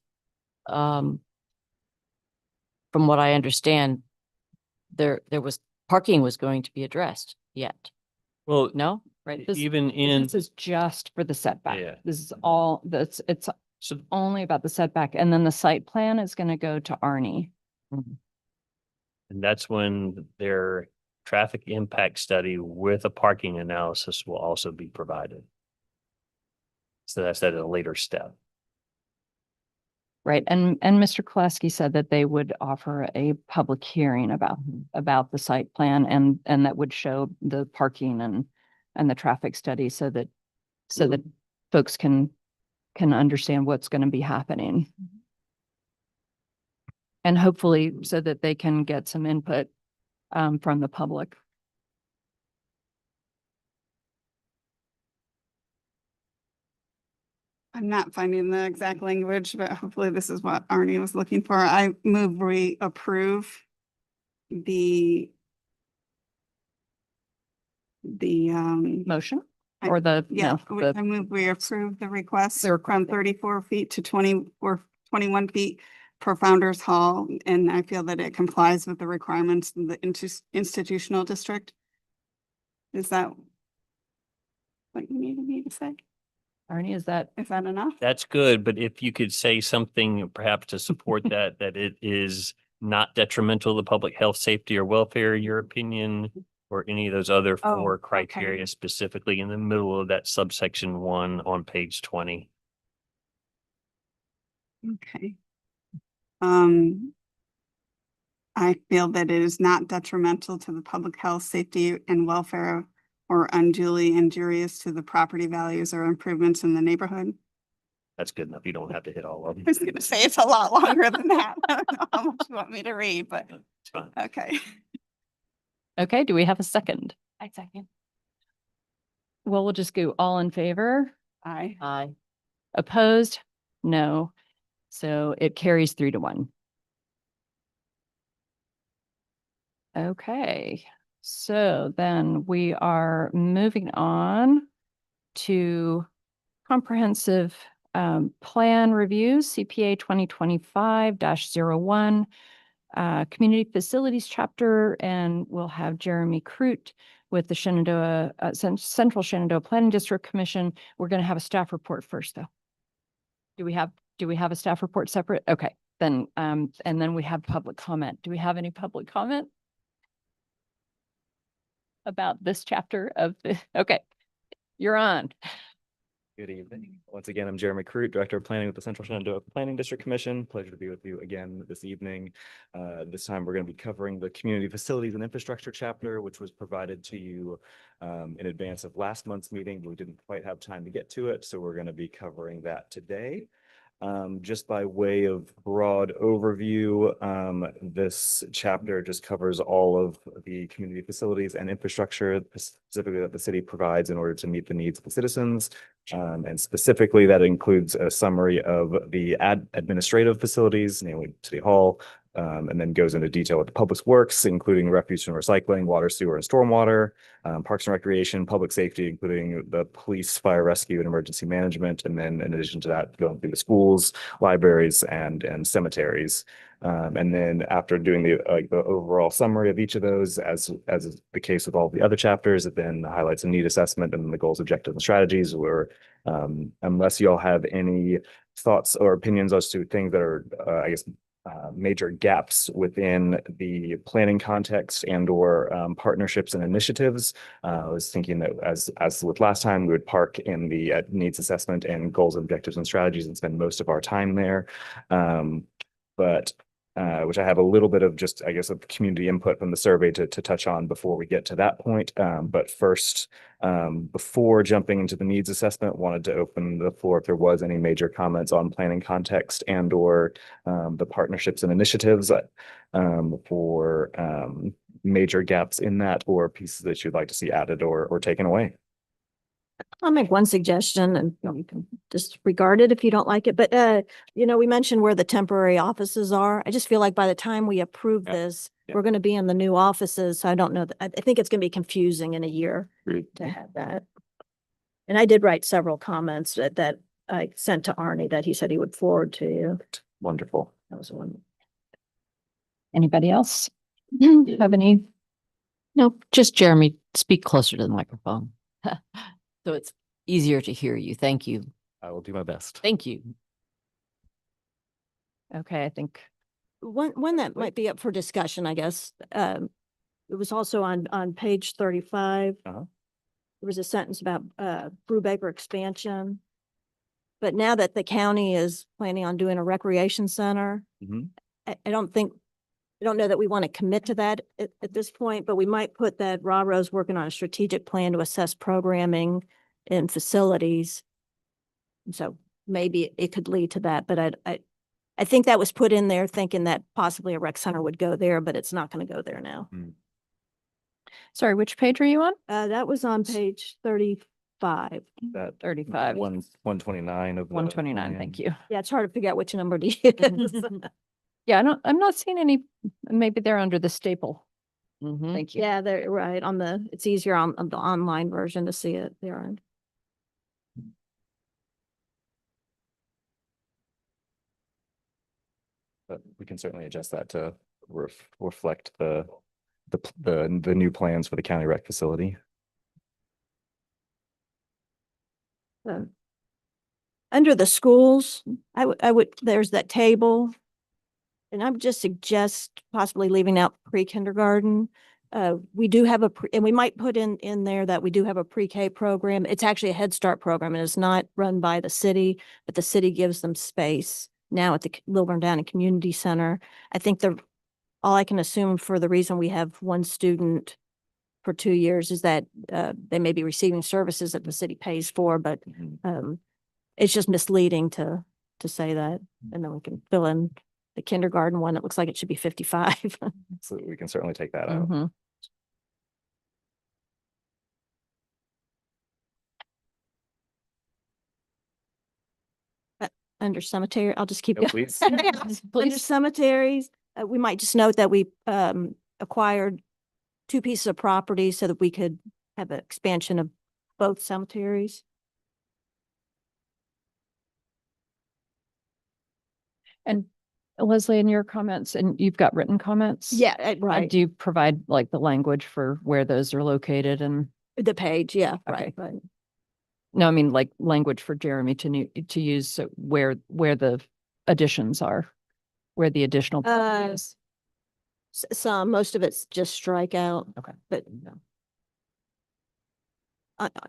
from what I understand, there was, parking was going to be addressed yet. Well, No? Right? This- even in, This is just for the setback. Yeah. This is all, it's so only about the setback. And then the site plan is going to go to Arnie. and that's when their traffic impact study with a parking analysis will also be provided. So that's at a later step. Right. And Mr. Kolesky said that they would offer a public hearing about the site plan and that would show the parking and the traffic study so that folks can understand what's going to be happening. And hopefully so that they can get some input from the public. I'm not finding the exact language, but hopefully this is what Arnie was looking for. I move we approve the Motion I- or the, yeah, no, I the, move we approve the request The request. from 34 feet to 20 or 21 feet for Founder's Hall. And I feel that it complies with the requirements of the institutional district. Is that what you needed me to say? Arnie, is that, Is that enough? That's good, but if you could say something perhaps to support that it is not detrimental to public health, safety or welfare, in your opinion, or any of those other Oh, four okay. criteria specifically in the middle of that subsection 1 on page 20. Okay. I feel that it is not detrimental to the public health, safety and welfare or unduly injurious to the property values or improvements in the neighborhood. That's good enough. You don't have to hit all of them. I was gonna say it's a lot longer than that. I don't know how much you want me to read, but It's fine. okay. okay, do we have a second? I second. Well, we'll just go all in favor. Aye. Opposed? No. So it carries 3-1. Okay, so then we are moving on to comprehensive plan reviews, CPA 2025-01, community facilities chapter, and we'll have Jeremy Crute with the Shenandoah, Central Shenandoah Planning District Commission. We're going to have a staff report first, though. Do we have a staff report separate? Okay, then, and then we have public comment. Do we have any public comment about this chapter of the, okay, you're on. Good evening. Once again, I'm Jeremy Crute, Director of Planning with the Central Shenandoah Planning District Commission. Pleasure to be with you again this evening. This time we're going to be covering the Community Facilities and Infrastructure chapter, which was provided to you in advance of last month's meeting, but we didn't quite have time to get to it. So we're going to be covering that today. Just by way of broad overview, this chapter just covers all of the community facilities and infrastructure specifically that the city provides in order to meet the needs of the citizens. And specifically that includes a summary of the administrative facilities, namely City Hall, and then goes into detail with the public works, including refuse and recycling, water, sewer, and stormwater, parks and recreation, public safety, including the police, fire rescue, and emergency management. And then in addition to that, going through the schools, libraries, and cemeteries. And then after doing the overall summary of each of those, as is the case with all the other chapters, it then highlights a need assessment and the goals, objectives, and strategies. Where unless you all have any thoughts or opinions as to things that are, major gaps within the planning context and or partnerships and initiatives. I was thinking that as with last time, we would park in the needs assessment and goals, objectives, and strategies and spend most of our time there. Which I have a little bit of just, of community input from the survey to touch on before we get to that point. But first, before jumping into the needs assessment, wanted to open the floor if there was any major comments on planning context and or the partnerships and initiatives for major gaps in that or pieces that you'd like to see added or taken away. I'll make one suggestion and you can disregard it if you don't like it, but we mentioned where the temporary offices are. I just feel like by the time we approve Yeah. this, Yeah. we're going to be in the new offices. So I don't know. I think it's going to be confusing in a year Agreed. to have that. And I did write several comments that I sent to Arnie that he said he would forward to you. Wonderful. That was one. Anybody else? Have any? Nope, just Jeremy, speak closer to the microphone. So it's easier to hear you. Thank you. I will do my best. Thank you. Okay, I think. One that might be up for discussion, I guess. It was also on page 35. Uh-huh. There was a sentence about Brubaker expansion. But now that the county is planning on doing a recreation center, Mhm. I don't know that we want to commit to that at this point, but we might put that Ro's working on a strategic plan to assess programming and facilities. So maybe it could lead to that, but I think that was put in there thinking that possibly a rec center would go there, but it's not going to go there now. Sorry, which page are you on? That was on page 35. That 35. 129 of the 129, plan. thank you. Yeah, it's hard to figure out which number to use. Yeah, I'm not seeing any, maybe they're under the staple. Mhm. Thank you. Yeah, they're right it's easier on the online version to see it there. But we can certainly adjust that to reflect the new plans for the county rec facility. Under the schools, I would, there's that table. And I would just suggest possibly leaving out pre-kindergarten. We do have and we might put in there that we do have a pre-K program. It's actually a Head Start program and it's not run by the city, but the city gives them space now at the Lilburn Downey Community Center. I think all I can assume for the reason we have one student for 2 years is that they may be receiving services that the city pays for, but it's just misleading to say that. And then we can fill in the kindergarten one. It looks like it should be 55. So we can certainly take that out. Mhm. Under cemetery, I'll just keep No, going. please. Under cemeteries, we might just note that we acquired 2 pieces of property so that we could have an expansion of both cemeteries. And Leslie, in your comments, and you've got written comments? Yeah, Do you provide like the language for where those are located and? The page, yeah, Okay. right. No, I mean like language for Jeremy to use so where the additions are, where the additional. property is. Some, most of it's just strike out. Okay. But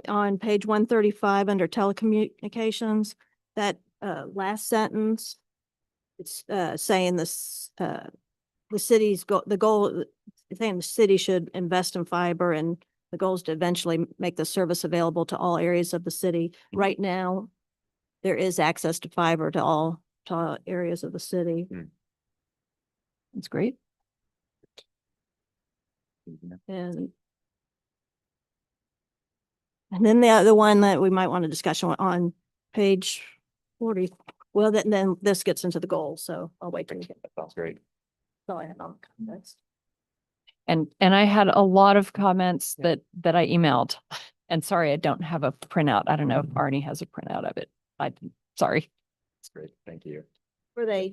on page 135 under telecommunications, that last sentence, it's saying this the city's the goal, saying the city should invest in fiber and the goal is to eventually make the service available to all areas of the city. Right now, there is access to fiber to all areas of the city. That's great. And then the other one that we might want to discuss on page 40, well, then this gets into the goals, so I'll wait till you get That sounds great. that's all I had on context. And I had a lot of comments that I emailed. And sorry, I don't have a printout. I don't know if Arnie has a printout of it. Sorry. That's great. Thank you. Were they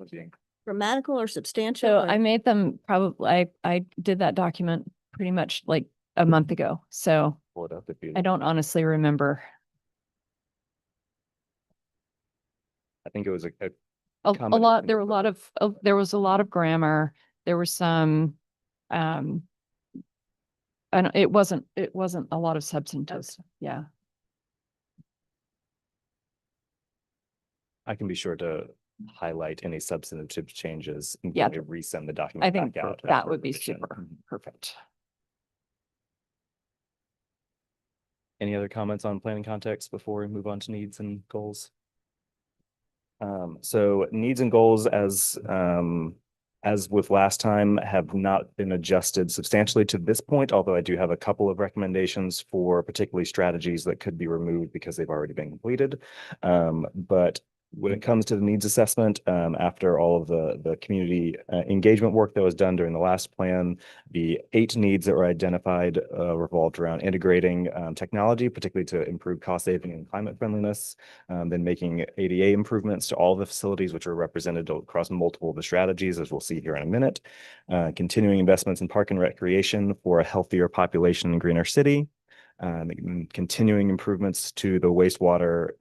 grammatical or substantial? So or- I made them probably, I did that document pretty much like a month ago. So Pull it up if you. I don't honestly remember. I think it was a A Combination lot, there were of a lot of, there was a lot of grammar. There was some, and it wasn't a lot of substantive. Yeah. I can be sure to highlight any substantive changes and Yeah. resend the I document think back out. that after would be revision. super perfect. Any other comments on planning context before we move on to needs and goals? So needs and goals as with last time have not been adjusted substantially to this point, although I do have a couple of recommendations for particularly strategies that could be removed because they've already been completed. But when it comes to the needs assessment, after all of the community engagement work that was done during the last plan, the 8 needs that were identified revolved around integrating technology, particularly to improve cost saving and climate friendliness, then making ADA improvements to all the facilities which are represented across multiple of the strategies, as we'll see here in a minute, continuing investments in park and recreation for a healthier population and greener city, continuing improvements to the wastewater,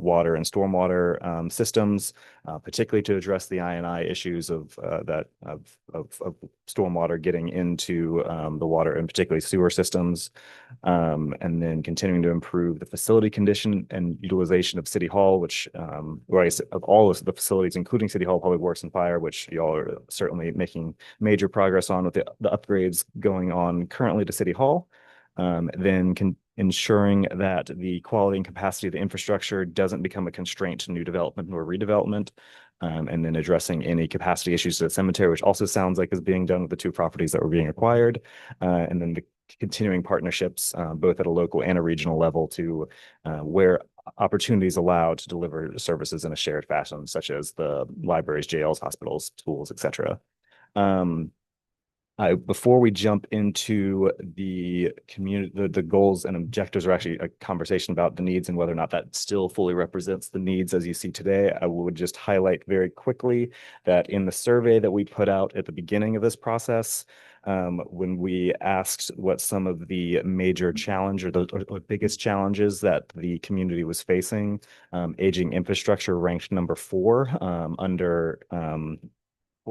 water and stormwater systems, particularly to address the I&I issues of stormwater getting into the water and particularly sewer systems, and then continuing to improve the facility condition and utilization of City Hall, which, or I guess of all of the facilities, including City Hall, Public Works and Fire, which y'all are certainly making major progress on with the upgrades going on currently to City Hall. Then ensuring that the quality and capacity of the infrastructure doesn't become a constraint to new development or redevelopment. And then addressing any capacity issues to the cemetery, which also sounds like is being done with the 2 properties that were being acquired. And then the continuing partnerships, both at a local and a regional level to where opportunities allow to deliver services in a shared fashion, such as the libraries, jails, hospitals, schools, et cetera. Before we jump into the community, the goals and objectives are actually a conversation about the needs and whether or not that still fully represents the needs as you see today. I would just highlight very quickly that in the survey that we put out at the beginning of this process, when we asked what some of the major challenge or the biggest challenges that the community was facing, aging infrastructure ranked number 4 under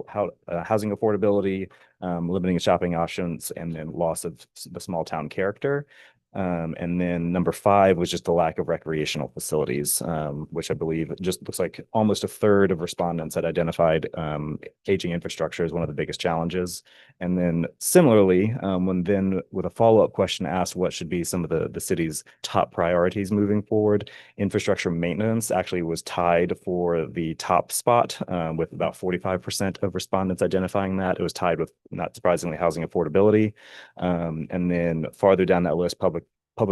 housing affordability, limiting shopping options, and then loss of the small town character. And then number 5 was just the lack of recreational facilities, which I believe just looks like almost a third of respondents had identified aging infrastructure as one of the biggest challenges. And then similarly, with a follow-up question asked what should be some of the city's top priorities moving forward, infrastructure maintenance actually was tied for the top spot, with about 45% of respondents identifying that. It was tied with, not surprisingly, housing affordability. And then farther down that list, public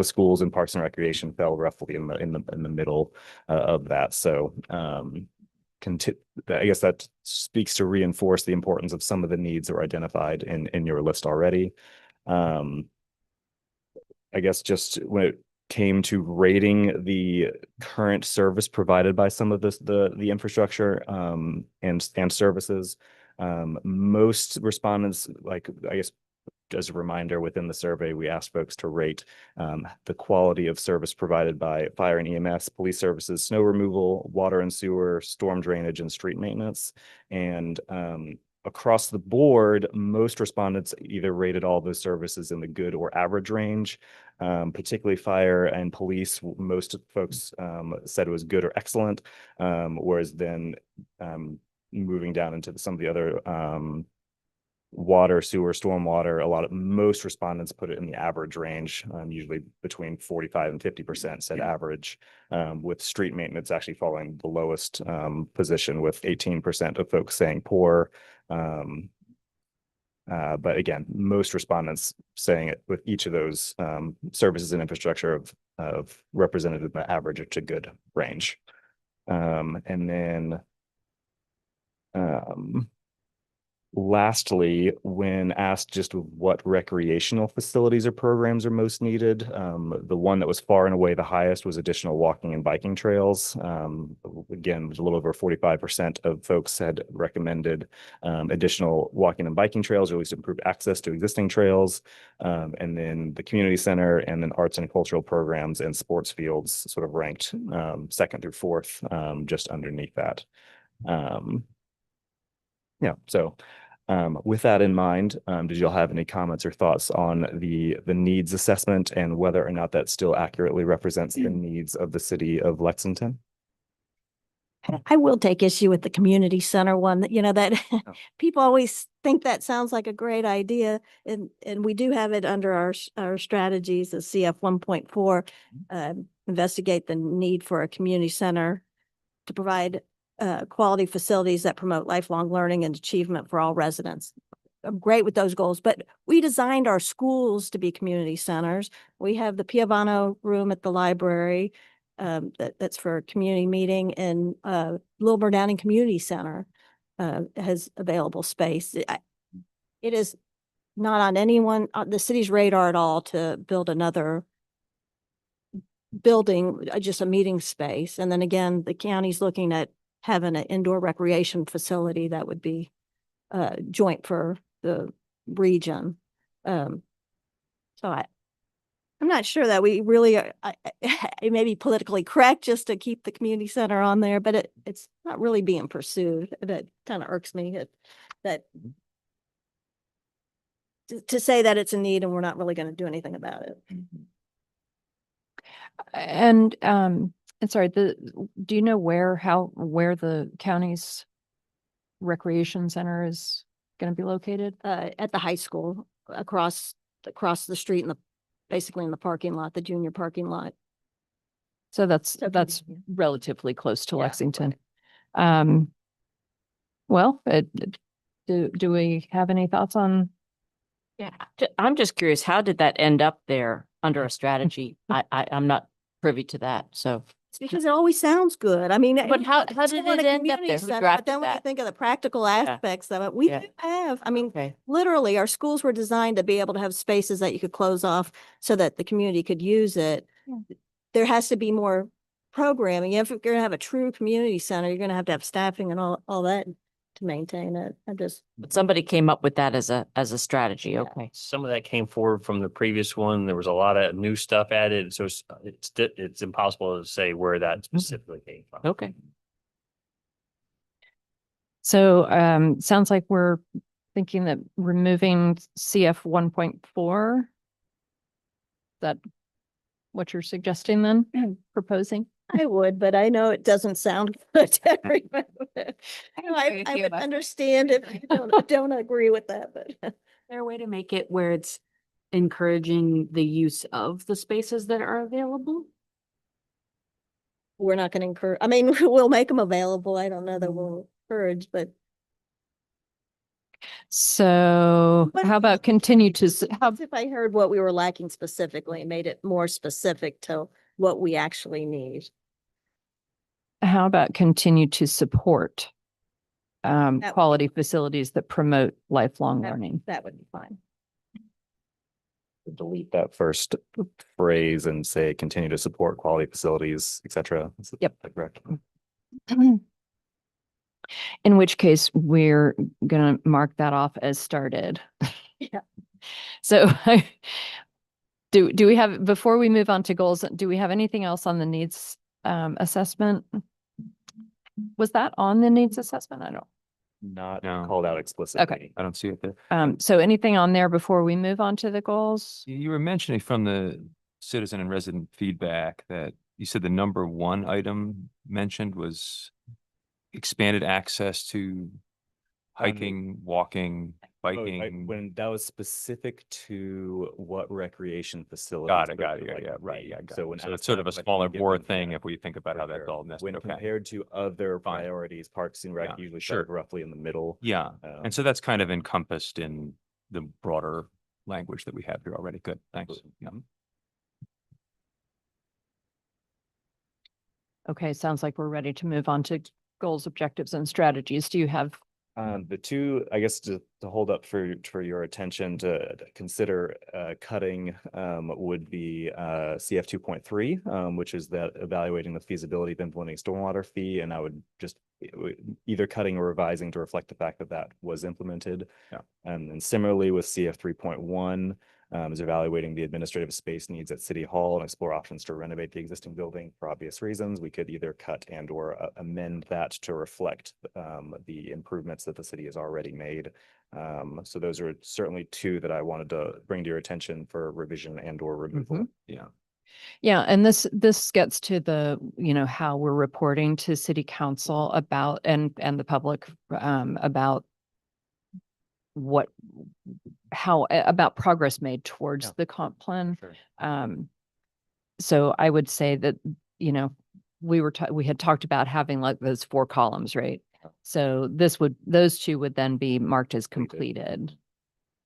schools and parks and recreation fell roughly in the middle of that. So I guess that speaks to reinforce the importance of some of the needs that were identified in your list already. I guess just when it came to rating the current service provided by some of the infrastructure and services, most respondents, like, I guess, as a reminder, within the survey, we asked folks to rate the quality of service provided by fire and EMS, police services, snow removal, water and sewer, storm drainage, and street maintenance. And across the board, most respondents either rated all those services in the good or average range. Particularly fire and police, most folks said it was good or excellent, whereas then moving down into some of the other water, sewer, stormwater, most respondents put it in the average range, usually between 45 and 50% said average, with street maintenance actually falling the lowest position, with 18% of folks saying poor. But again, most respondents saying it with each of those services and infrastructure of represented in the average to good range. And then lastly, when asked just what recreational facilities or programs are most needed, the one that was far and away the highest was additional walking and biking trails. Again, a little over 45% of folks had recommended additional walking and biking trails, or at least improved access to existing trails. And then the community center and then arts and cultural programs and sports fields sort of ranked 2nd through 4th, just underneath that. Yeah, so with that in mind, did y'all have any comments or thoughts on the needs assessment and whether or not that still accurately represents the needs of the city of Lexington? I will take issue with the community center one, that people always think that sounds like a great idea. And we do have it under our strategies, the CF 1.4, investigate the need for a community center to provide quality facilities that promote lifelong learning and achievement for all residents. I'm great with those goals, but we designed our schools to be community centers. We have the Piovano room at the library. that's for a community meeting, and Lilburn Downing Community Center has available space. It is not on anyone, the city's radar at all to build another building, just a meeting space. And then again, the county's looking at having an indoor recreation facility that would be joint for the region. So I'm not sure that we really are, it may be politically correct just to keep the community center on there, but it's not really being pursued. That kind of irks me that to say that it's a need and we're not really going to do anything about it. And sorry, do you know where the county's recreation center is going to be located? At the high school, across the street basically in the parking lot, the junior parking lot. So that's convenient. relatively close to Yeah, Lexington. Well, do we have any thoughts on? Yeah, I'm just curious, how did that end up there under a strategy? I'm not privy to that, so. It's because it always sounds good. I mean, But how it's did for it the end up community there? Who center, but drafted then when you that? think of the practical aspects of it, we Yeah. do have, I mean, Okay, literally, our schools were designed to be able to have spaces that you could close off so that the community could use it. Yeah. There has to be more programming. If you're going to have a true community center, you're going to have staffing and all that to maintain it. but somebody came up with that as a strategy, Yeah. okay. Some of that came forward from the previous one. There was a lot of new stuff added, so it's impossible to say where that specifically came from. Okay. So sounds like we're thinking that removing CF 1.4. Is that what you're suggesting then, proposing? I would, but I know it doesn't sound good to everyone. I with you, would but- understand if you don't agree with that, but. Is there a way to make it where it's encouraging the use of the spaces that are available? We're not going to encourage, I mean, we'll make them available. I don't know that we'll encourage, but. So But how about continue to, If I heard what we were lacking specifically, and made it more specific to what we actually need. how about continue to support That- quality facilities that promote lifelong That- learning? That would be fine. Delete that first phrase and say continue to support quality facilities, et cetera. Is Yep. that correct? In which case, we're gonna mark that off as started. Yeah. So do we have, before we move on to goals, do we have anything else on the needs assessment? Was that on the needs assessment? I don't. Not No. called out explicitly. I don't see it there. So anything on there before we move on to the goals? You were mentioning from the citizen and resident feedback that you said the number one item mentioned was expanded access to hiking, walking, biking. When that was specific to what recreation facilities. Got it, would got it, like yeah, to right, be. yeah, got So it. when So asked it's sort of a that, smaller give bore them thing that if we think about how that's for all sure. nested, When okay. compared to other Fine. priorities, Parks and Rec Yeah, usually sure. sit roughly in the middle. Yeah, Um, and so that's kind of encompassed in the broader language that we have here already. Good, thanks. Absolutely. Yeah. Okay, sounds like we're ready to move on to goals, objectives, and strategies. Do you have? The two, I guess, to hold up for your attention to consider cutting would be CF 2.3, which is that evaluating the feasibility of implementing stormwater fee, and I would just either cutting or revising to reflect the fact that that was implemented. Yeah. And similarly with CF 3.1, is evaluating the administrative space needs at City Hall and explore options to renovate the existing building for obvious reasons. We could either cut and or amend that to reflect the improvements that the city has already made. So those are certainly two that I wanted to bring to your attention for revision and or removal. Yeah. Yeah, and this gets to the, how we're reporting to city council about and the public about about progress made towards Yeah. the comp plan. Sure. So I would say that, we had talked about having like those 4 columns, right? So those two would then be marked as completed.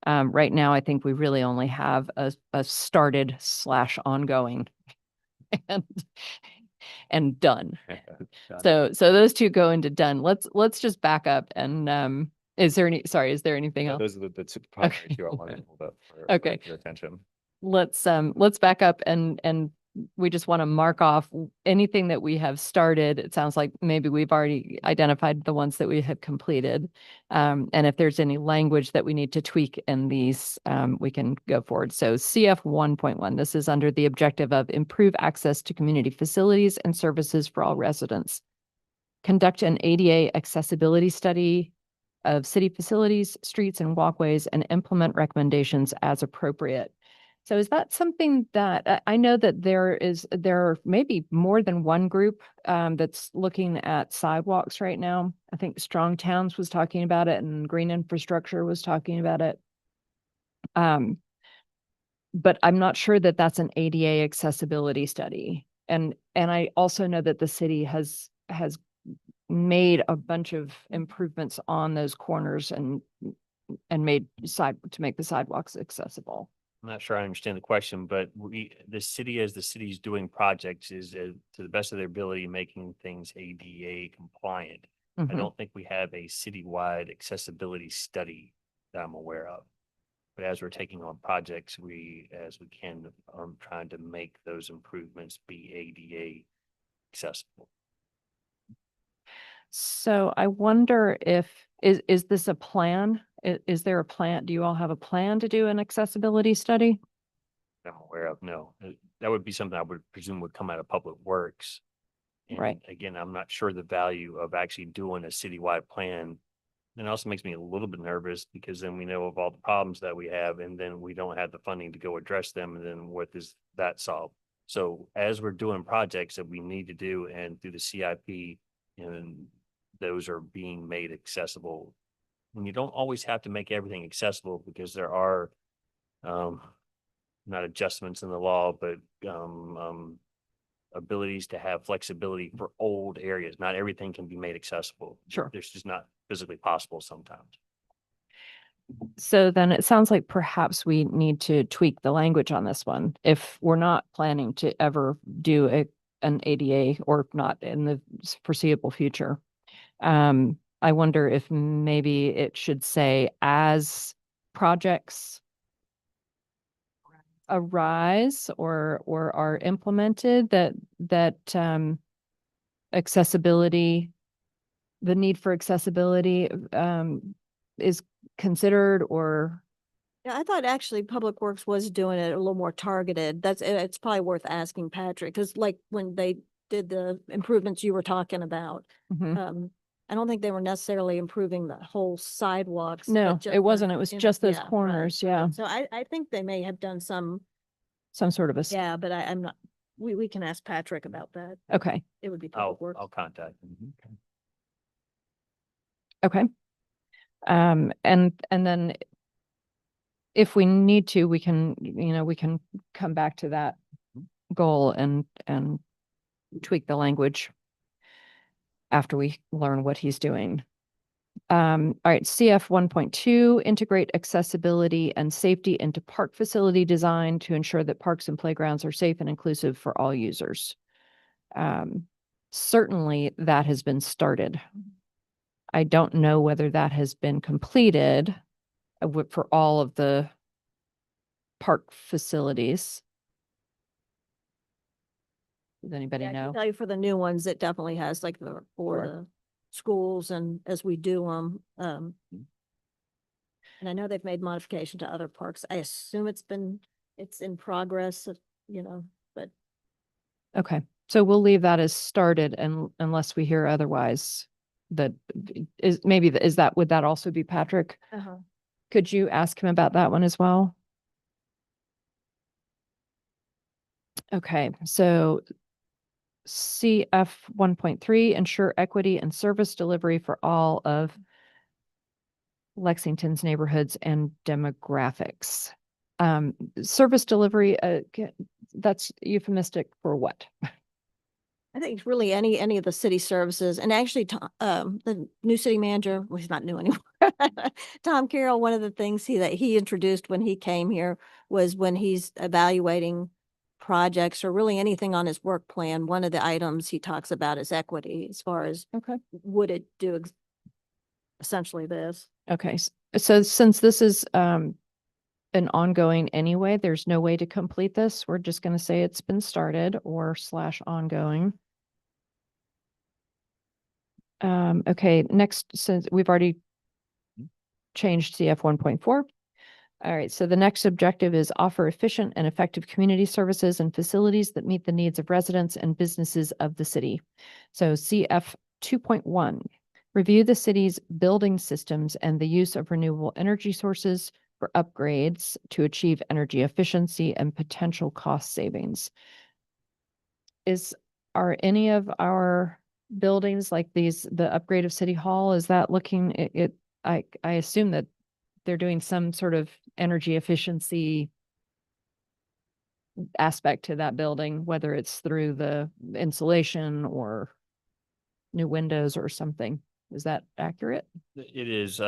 Right now, I think we really only have a started / ongoing. And and done. Got it. So those two go into done. Let's just back up and, is there anything No, else? those are the two primary Okay. two I wanted to hold up for Okay. your attention. Let's back up and we just want to mark off anything that we have started. It sounds like maybe we've already identified the ones that we have completed. And if there's any language that we need to tweak in these, we can go forward. So CF 1.1, this is under the objective of improve access to community facilities and services for all residents. Conduct an ADA accessibility study of city facilities, streets and walkways, and implement recommendations as appropriate. So is that something that I know that there are maybe more than one group that's looking at sidewalks right now? I think Strong Towns was talking about it and Green Infrastructure was talking about it. But I'm not sure that that's an ADA accessibility study. And I also know that the city has made a bunch of improvements on those corners and made to make the sidewalks accessible. I'm not sure I understand the question, but the city, as the city's doing projects, is to the best of their ability, making things ADA compliant. I Mhm. don't think we have a citywide accessibility study that I'm aware of. But as we're taking on projects, as we can, are trying to make those improvements be ADA accessible. So I wonder if, is this a plan? Is there a plan? Do you all have a plan to do an accessibility study? I'm aware of, no. That would be something I would presume would come out of Public Works. Right. And again, I'm not sure the value of actually doing a citywide plan. And it also makes me a little bit nervous because then we know of all the problems that we have and then we don't have the funding to go address them. And then what does that solve? So as we're doing projects that we need to do and through the CIP, and those are being made accessible. And you don't always have to make everything accessible because there are not adjustments in the law, but abilities to have flexibility for old areas. Not everything can be made accessible. Sure. It's just not physically possible sometimes. So then it sounds like perhaps we need to tweak the language on this one. If we're not planning to ever do an ADA or not in the foreseeable future. I wonder if maybe it should say as projects arise or are implemented that accessibility, the need for accessibility is considered or. Yeah, I thought actually Public Works was doing it a little more targeted. It's probably worth asking Patrick, because like when they did the improvements you were talking about, Mhm. I don't think they were necessarily improving the whole sidewalks. but No, just it wasn't. the It was in- just those yeah, right, corners. right. Yeah. So I think they may have done some, Some sort of a, yeah, but I'm not, we can ask Patrick about that. okay. It would be Public Works. I'll contact them. Okay. And then if we need to, we can come back to that goal and tweak the language after we learn what he's doing. All right, CF 1.2, integrate accessibility and safety into park facility design to ensure that parks and playgrounds are safe and inclusive for all users. Certainly that has been started. I don't know whether that has been completed for all of the park facilities. Does anybody Yeah, I can know? tell you for the new ones, it definitely has like for Sure. the schools and as we do them. And I know they've made modification to other parks. I assume it's in progress, but Okay, so we'll leave that as started and unless we hear otherwise, that would that also be Patrick? Could you ask him about that one as well? Okay, so CF 1.3, ensure equity and service delivery for all of Lexington's neighborhoods and demographics. Service delivery, that's euphemistic for what? I think it's really any of the city services, and actually, the new city manager, well, he's not new anymore. Tom Carroll, one of the things that he introduced when he came here was when he's evaluating projects or really anything on his work plan, one of the items he talks about is equity as far as Okay. would it do essentially this. Okay, so since this is an ongoing anyway, there's no way to complete this. We're just gonna say it's been started or / ongoing. Okay, next, since we've already changed CF 1.4. All right, so the next objective is offer efficient and effective community services and facilities that meet the needs of residents and businesses of the city. So CF 2.1, review the city's building systems and the use of renewable energy sources for upgrades to achieve energy efficiency and potential cost savings. Are any of our buildings like these, the upgrade of City Hall, is that looking, I assume that they're doing some sort of energy efficiency aspect to that building, whether it's through the insulation or new windows or something. Is that accurate? It is,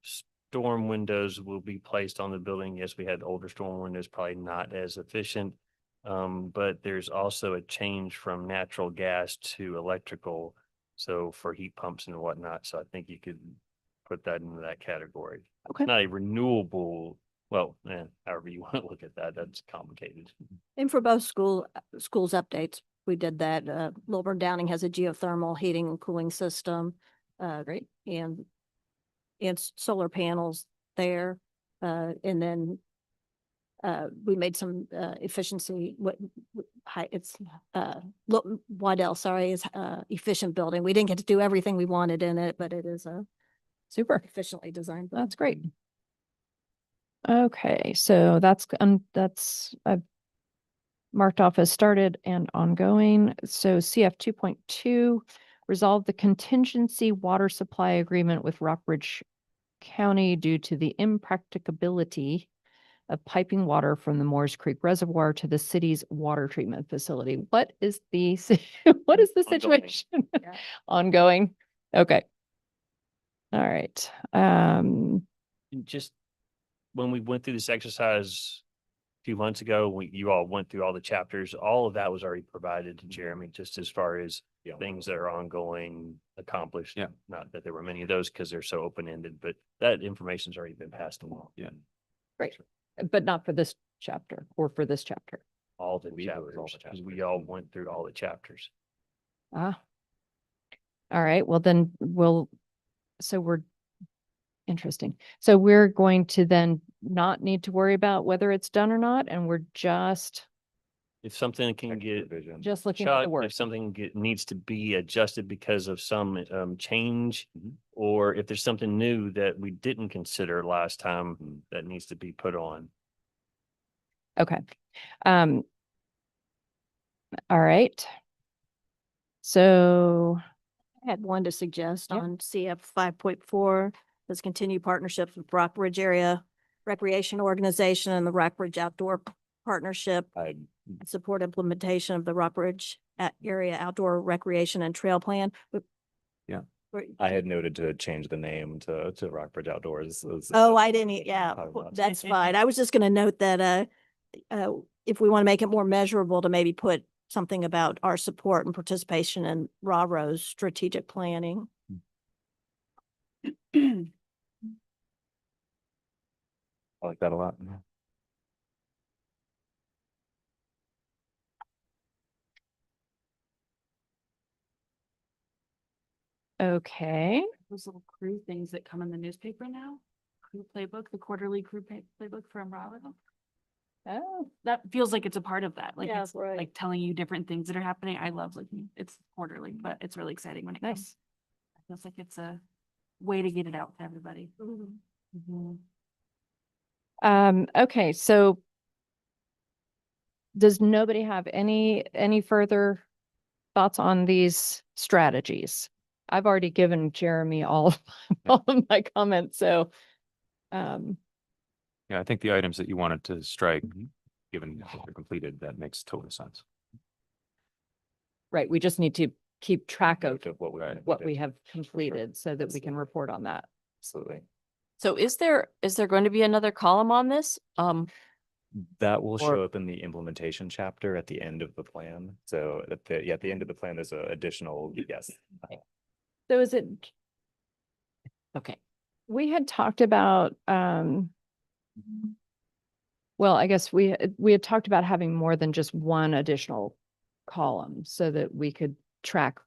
storm windows will be placed on the building. Yes, we had older storm windows, probably not as efficient. But there's also a change from natural gas to electrical. So for heat pumps and whatnot. So I think you could put that into that category. Okay. Not a renewable, well, however you want to look at that, that's complicated. And for both schools updates, we did that. Lilburn Downing has a geothermal heating and cooling system. Great. And solar panels there. And then we made some efficiency, Waddell, sorry, is efficient building. We didn't get to do everything we wanted in it, but it is a Super. efficiently designed. building. That's great. Okay, so that's I've marked off as started and ongoing. So CF 2.2, resolve the contingency water supply agreement with Rockbridge County due to the impracticability of piping water from the Moores Creek Reservoir to the city's water treatment facility. What is the what is the Ongoing. situation? Yeah. Ongoing. Okay. All right. And just when we went through this exercise a few months ago, you all went through all the chapters, all of that was already provided to Jeremy, just as far as things that are ongoing, accomplished. Yeah. Not that there were many of those because they're so open-ended, but that information's already been passed along. Yeah. Great. But not for this chapter or for this chapter. All the We voted all chapters, the because we chapters. all went through all the chapters. Ah. All right, well then so we're interesting. So we're going to then not need to worry about whether it's done or not, and we're just If something can Text get revision. looking at the Chuck, work. if something needs to be adjusted because of some change, or if there's something new that we didn't consider last time that needs to be put on. Okay. All right. So, I had one to suggest Yep. on CF 5.4, let's continue partnerships with Rockbridge Area Recreation Organization and the Rockbridge Outdoor Partnership. I, Support implementation of the Rockbridge Area Outdoor Recreation and Trail Plan. Yeah. I had noted to change the name to Rockbridge Outdoors. Oh, I didn't, yeah, Probably not. that's fine. I was just gonna note that, if we want to make it more measurable, to maybe put something about our support and participation in RARO's strategic planning. I like that a lot. okay. Those little crew things that come in the newspaper now, crew playbook, the quarterly crew playbook from Raleigh. Oh, That feels like it's a part of that, like Yeah, it's right. like telling you different things that are happening. I love looking, it's quarterly, but it's really exciting when it comes. nice. It feels like it's a way to get it out to everybody. Mhm. Okay, so does nobody have any further thoughts on these strategies? I've already given Jeremy all all of my comments, so Yeah, I think the items that you wanted to strike, given that they're completed, that makes total sense. right, we just need to keep track of Note of what we. what we have completed so that we can report on that. Absolutely. So is there going to be another column on this? That will Or- show up in the implementation chapter at the end of the plan. So at the end of the plan, there's an additional, yes. So is it, Okay, we had talked about, well, I guess we had talked about having more than just one additional column so that we could track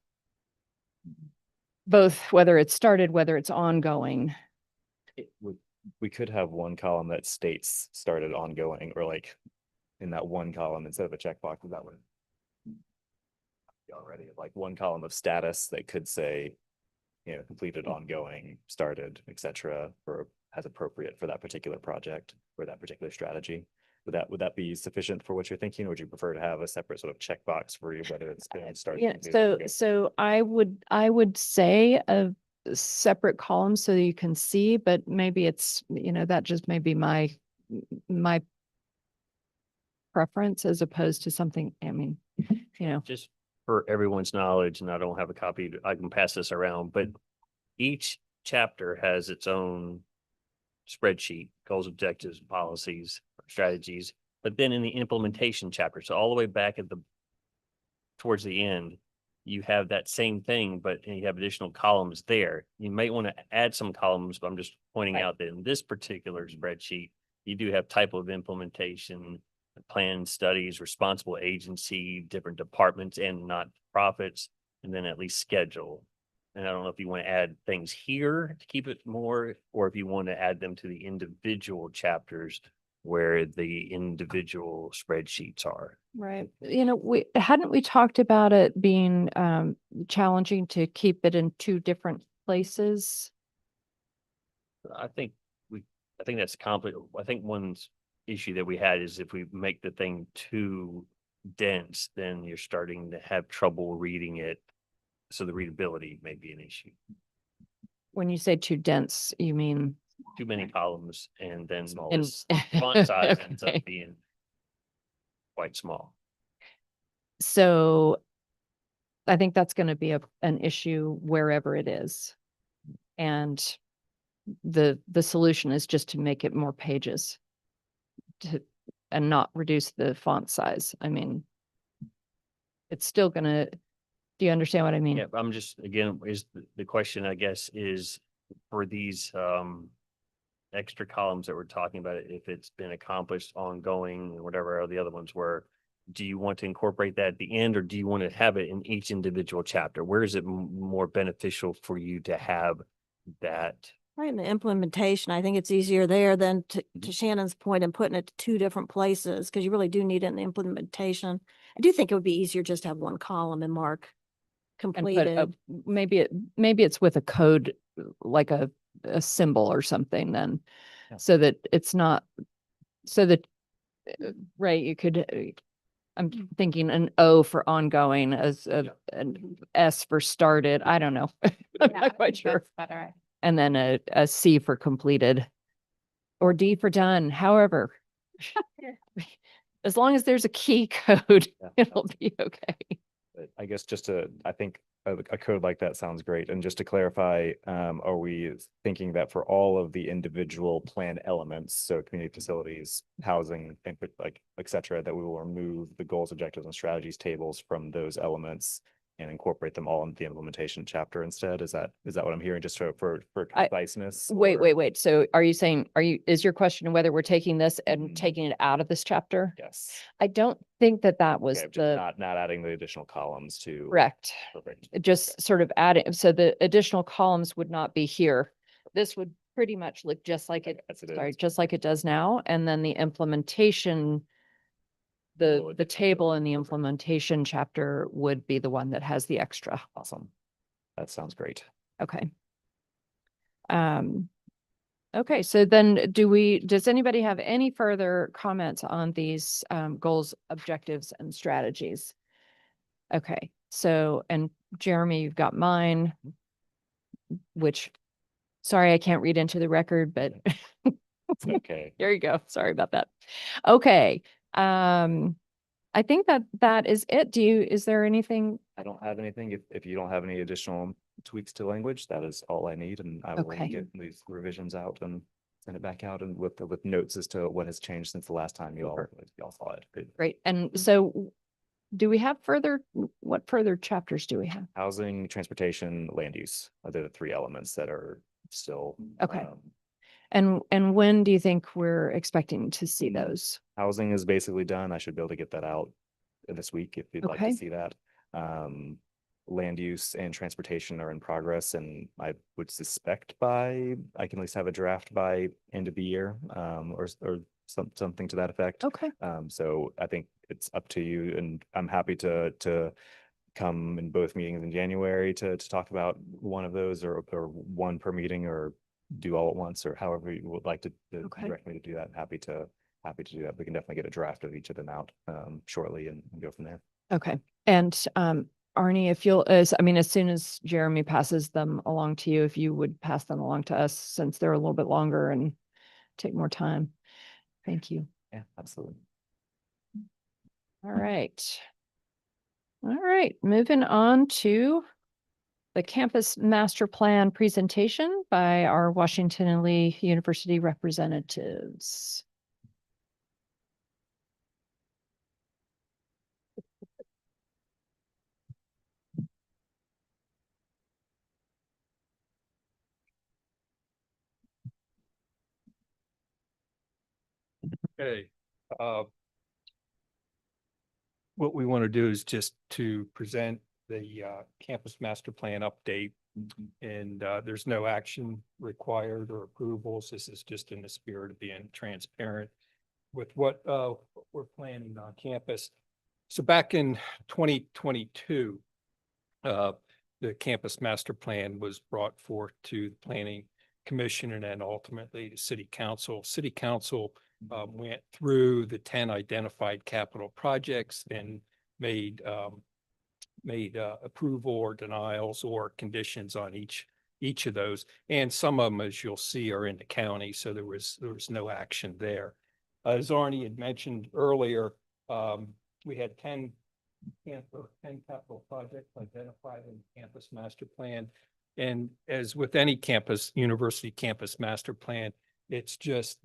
both whether it's started, whether it's ongoing. We could have one column that states started ongoing, or like in that one column instead of a checkbox, that would be already like one column of status that could say, you know, completed, ongoing, started, etc. for as appropriate for that particular project or that particular strategy. Would that be sufficient for what you're thinking, or would you prefer to have a separate sort of checkbox for you, whether it's been started? Yeah, completed, so, ongoing? so I would say a separate column so that you can see, but maybe it's, that just may be my preference as opposed to something, Just for everyone's knowledge, and I don't have a copy, I can pass this around, but each chapter has its own spreadsheet, goals, objectives, policies, strategies. But then in the implementation chapter, so all the way back towards the end, you have that same thing, but you have additional columns there. You might want to add some columns, but I'm just pointing Right. out that in this particular spreadsheet, you do have type of implementation, plan studies, responsible agency, different departments and not profits, and then at least schedule. And I don't know if you want to add things here to keep it more, or if you want to add them to the individual chapters where the individual spreadsheets are. right. Hadn't we talked about it being challenging to keep it in two different places? I think that's complicated. I think one issue that we had is if we make the thing too dense, then you're starting to have trouble reading it. So the readability may be an issue. When you say too dense, you mean? Too many columns and then In- the font size ends Okay. up being quite small. So I think that's going to be an issue wherever it is. And the solution is just to make it more pages and not reduce the font size. I mean, it's still gonna, do you understand what I mean? Yeah, I'm just, again, is the question, I guess, is for these extra columns that we're talking about, if it's been accomplished, ongoing, or whatever the other ones were, do you want to incorporate that at the end, or do you want to have it in each individual chapter? Where is it more beneficial for you to have that? Right, in the implementation, I think it's easier there than to Shannon's point and putting it to two different places, because you really do need it in the implementation. I do think it would be easier just to have one column and mark And put completed. maybe it's with a code, like a symbol or something then, Yeah. so that it's not, so that, right, you could, I'm thinking an O for ongoing as an S for started. I don't know. I'm not quite sure. Better. And then a C for completed or D for done, however. As long as there's a key code, Yeah. it'll be okay. But I guess I think a code like that sounds great. And just to clarify, are we thinking that for all of the individual plan elements, so community facilities, housing, like, et cetera, that we will remove the goals, objectives, and strategies tables from those elements and incorporate them all into the implementation chapter instead? Is that what I'm hearing, just for conciseness? Wait, or- wait. So are you saying, is your question whether we're taking this and Mhm. taking it out of this chapter? Yes. I don't think that was Okay, just the not adding the additional columns to. correct. Perfect. Just sort of adding, so the additional columns would not be here. This would pretty much look just like it, As it sorry, is. just like it does now. And then the implementation, Will the it- table in the implementation chapter would be the one that has the extra. Awesome. That sounds great. Okay. Okay, so then does anybody have any further comments on these goals, objectives, and strategies? Okay, so, and Jeremy, you've got mine, which, sorry, I can't read into the record, but It's okay. there you go. Sorry about that. Okay, I think that is it. Is there anything? I don't have anything. If you don't have any additional tweaks to language, that is all I need, and I will Okay. get these revisions out and send it back out and with notes as to what has changed since the last time y'all saw it. Great. And so do we have what further chapters do we have? Housing, transportation, land use are the three elements that are still. Okay. And when do you think we're expecting to see those? Housing is basically done. I should be able to get that out this week if you'd like Okay. to see that. Land use and transportation are in progress, and I would suspect I can at least have a draft by end of the year, or something to that effect. Okay. So I think it's up to you, and I'm happy to come in both meetings in January to talk about one of those, or one per meeting, or do all at once, or however you would like to Okay. direct me to do that. Happy to do that. We can definitely get a draft of each of them out shortly and go from there. Okay. And Arnie, if you'll, as soon as Jeremy passes them along to you, if you would pass them along to us since they're a little bit longer and take more time. Thank you. Yeah, absolutely. All right. All right, moving on to the campus master plan presentation by our Washington and Lee University representatives. Okay. What we want to do is just to present the campus master plan update. And there's no action required or approvals. This is just in the spirit of being transparent with what we're planning on campus. So back in 2022, the campus master plan was brought forth to the Planning Commission and then ultimately to City Council. City Council went through the 10 identified capital projects and made approval or denials or conditions on each of those. And some of them, as you'll see, are in the county, so there was no action there. As Arnie had mentioned earlier, we had 10 capital projects identified in the campus master plan. And as with any university campus master plan, it's just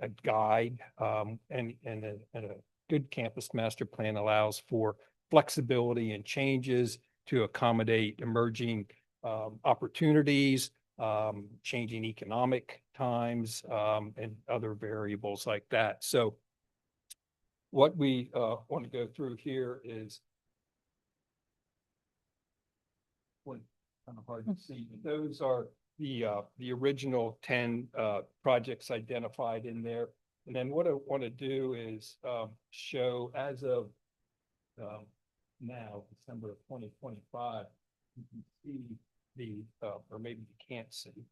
a guide, and a good campus master plan allows for flexibility and changes to accommodate emerging opportunities, changing economic times, and other variables like that. So what we want to go through here is kind of hard to see, but those are the original 10 projects identified in there. And then what I want to do is show as of now, December of 2025, you can see or maybe you can't see,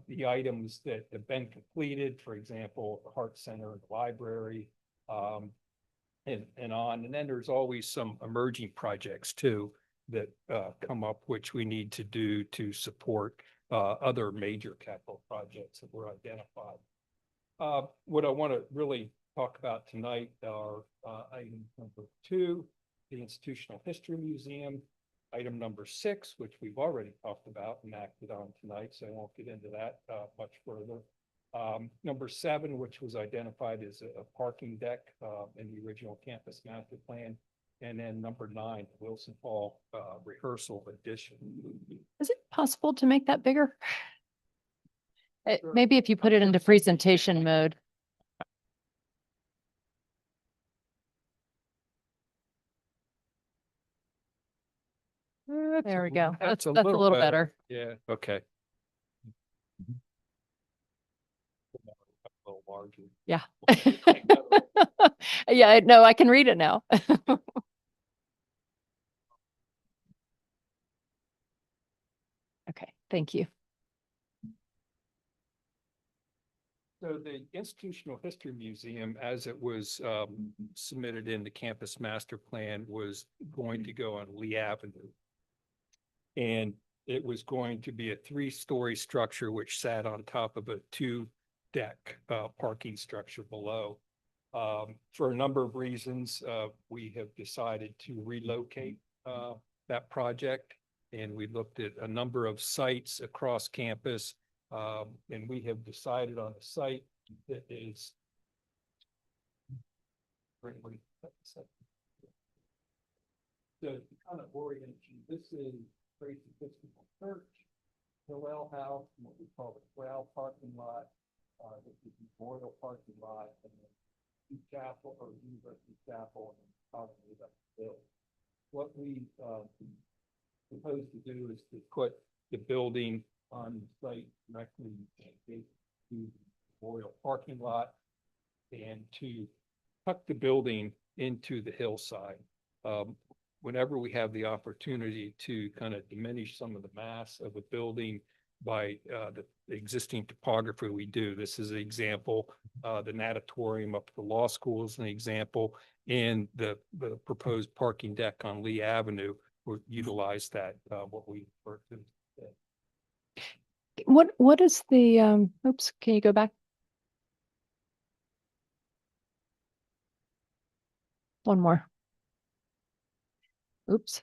the items that have been completed, for example, the Heart Center and the library, and on. And then there's always some emerging projects too that come up, which we need to do to support other major capital projects that were identified. What I want to really talk about tonight are item number 2, the Institutional History Museum, item number 6, which we've already talked about and acted on tonight, so I won't get into that much further. Number 7, which was identified as a parking deck in the original campus master plan. And then number 9, Wilson Hall rehearsal addition. Is it possible to make that bigger? Maybe if you put it into presentation mode. There we go. That's a little better. Yeah, okay. A little larger. Yeah. Yeah, no, I can read it now. Okay, thank you. So the Institutional History Museum, as it was submitted in the campus master plan, was going to go on Lee Avenue. And it was going to be a 3-story structure which sat on top of a 2-deck parking structure below. For a number of reasons, we have decided to relocate that project. And we looked at a number of sites across campus And we have decided on a site that is so to kind of orient you, this is Tracy Episcopal Church, Hillel House, and what we call the Corral parking lot, this is the Memorial parking lot, and then East Chapel or University Chapel, and probably up the hill. What we propose to do is to put the building on the site directly adjacent to the Memorial parking lot and to tuck the building into the hillside. Whenever we have the opportunity to kind of diminish some of the mass of a building by the existing topography, we do. This is an example. The natatorium up at the law school is an example, and the proposed parking deck on Lee Avenue will utilize that, what we refer to. What is the, oops, can you go back? One more. Oops.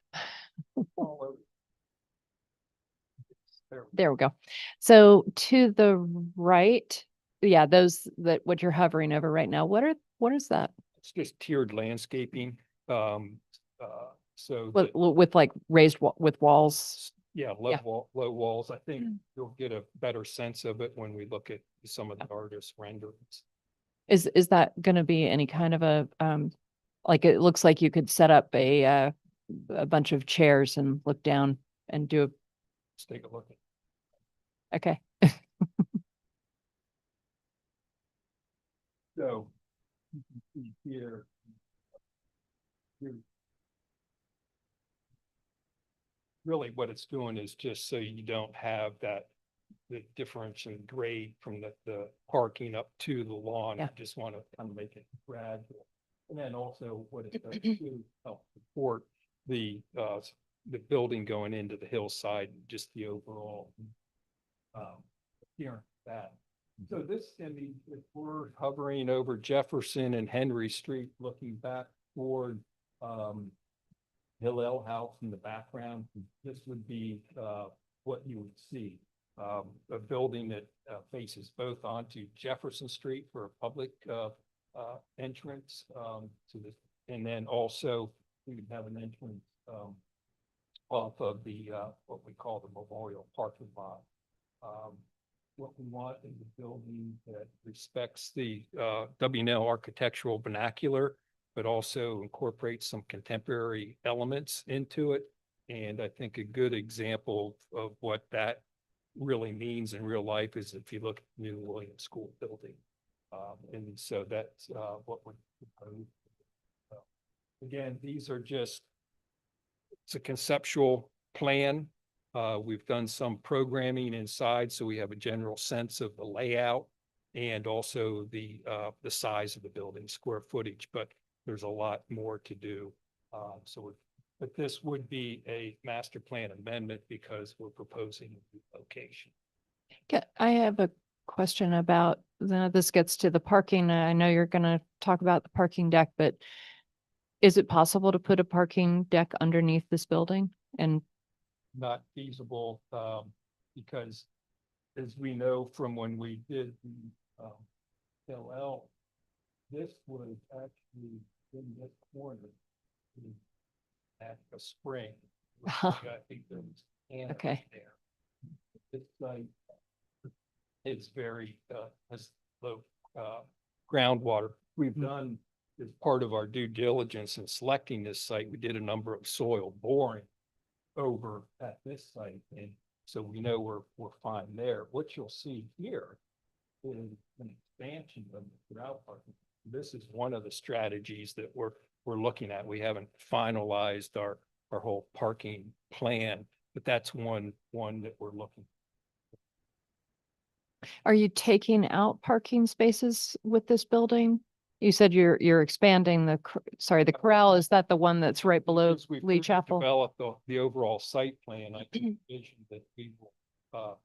There we go. So to the right, yeah, those that what you're hovering over right now, what is that? It's just tiered landscaping. So With like raised with walls? yeah, Yeah. low walls. I think you'll get a better sense of it when we look at some of the artist renderings. Is that gonna be any kind of a, like it looks like you could set up a bunch of chairs and look down and do Let's take a look at. okay. So you can see here. Really what it's doing is just so you don't have the differential in grade from the parking up to the lawn. Yeah. You just want to kind of make it gradual. And then also what it does to help support the building going into the hillside, just the overall appearance of that. So this image, if we're hovering over Jefferson and Henry Street, looking back toward Hillel House in the background, this would be what you would see. A building that faces both onto Jefferson Street for a public entrance to this, and then also we would have an entrance off of the what we call the Memorial parking lot. What we want is a building that respects the W&L architectural vernacular, but also incorporates some contemporary elements into it. And I think a good example of what that really means in real life is if you look at the New Williams School building. And so that's what we propose. Again, these are just, it's a conceptual plan. We've done some programming inside, so we have a general sense of the layout and also the size of the building, square footage, but there's a lot more to do. But this would be a master plan amendment because we're proposing a new location. I have a question about, this gets to the parking. I know you're gonna talk about the parking deck, but is it possible to put a parking deck underneath this building? And Not feasible, because as we know from when we did the LL, this was actually in this corner at a spring. I think there was canopy Okay. there. This site is very has low groundwater. We've done as part of our due diligence in selecting this site, we did a number of soil boring over at this site, and so we know we're fine there. What you'll see here is an expansion of the Corral parking. This is one of the strategies that we're looking at. We haven't finalized our whole parking plan, but that's one that we're looking. are you taking out parking spaces with this building? You said you're expanding the corral. Is that the one that's right below As we Lee Chapel? develop the overall site plan, I envision that we will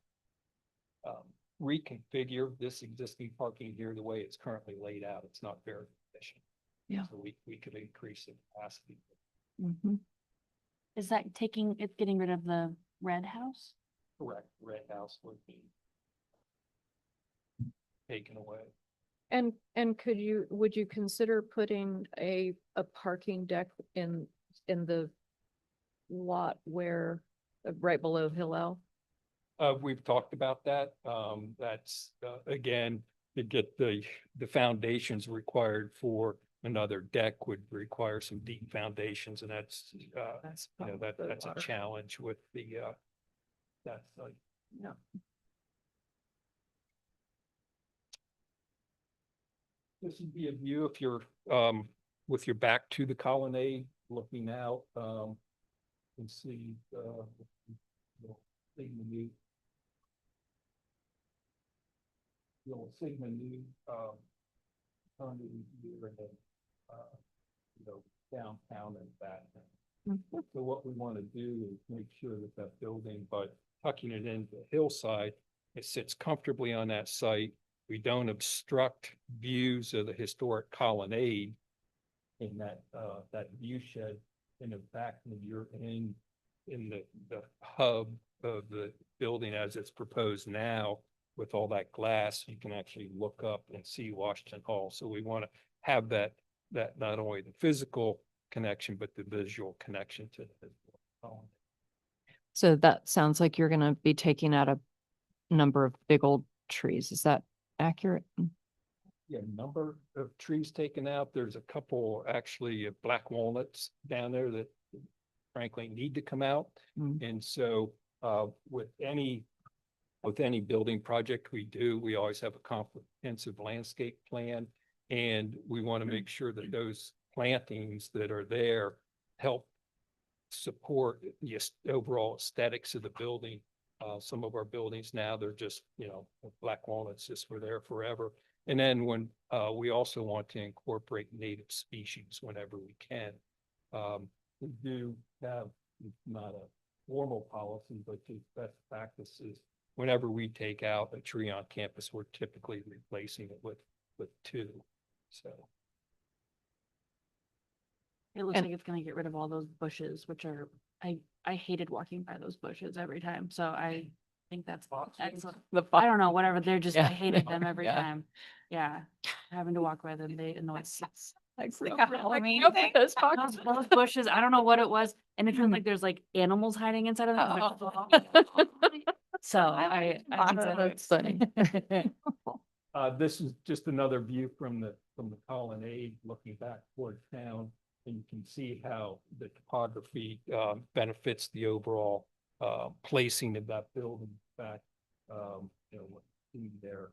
reconfigure this existing parking here the way it's currently laid out. It's not very efficient. Yeah. So we could increase the capacity. Mhm. Is that getting rid of the red house? Correct. Red House would be. taken away. And would you consider putting a parking deck in the lot where, right below Hillel? We've talked about that. That's, again, to get the foundations required for another deck would require some deep foundations, and that's, That's you know, probably that's a water. challenge with the, that's like. Yeah. This would be a view if you're, with your back to the colonnade, looking out, you can see, Sigma Nu. Sigma Nu, under here and then, you know, downtown and back. So what we want to do is make sure that that building, by tucking it into the hillside, it sits comfortably on that site. We don't obstruct views of the historic colonnade in that, that view shed. In the back, when you're in the hub of the building as it's proposed now, with all that glass, you can actually look up and see Washington Hall. So we want to have that not only the physical connection, but the visual connection to the historic colonnade. So that sounds like you're gonna be taking out a number of big old trees. Is that accurate? Yeah, number of trees taken out. There's a couple actually of black walnuts down there that frankly need to come out. Mm. And so with any building project we do, we always have a comprehensive landscape plan. And we want to make sure that those plantings that are there help support the overall aesthetics of the building. Some of our buildings now, they're just, you know, black walnuts just were there forever. And then when we also want to incorporate native species whenever we can. We do have not a formal policy, but the best practices. Whenever we take out a tree on campus, we're typically replacing it with two. So. It looks And- like it's gonna get rid of all those bushes, which are, I hated walking by those bushes every time, so I think that's excellent. I don't know, whatever, they're just, I Yeah. hated them every Yeah. time. Yeah, having to walk by them, they annoy me. Like Like a a Halloween Halloween thing. thing. Those bushes, I don't know what it was, and it feels like there's like animals hiding inside of them. So I think That's funny. This is just another view from the colonnade looking back toward town. And you can see how the topography benefits the overall placing of that building back. You know, in there,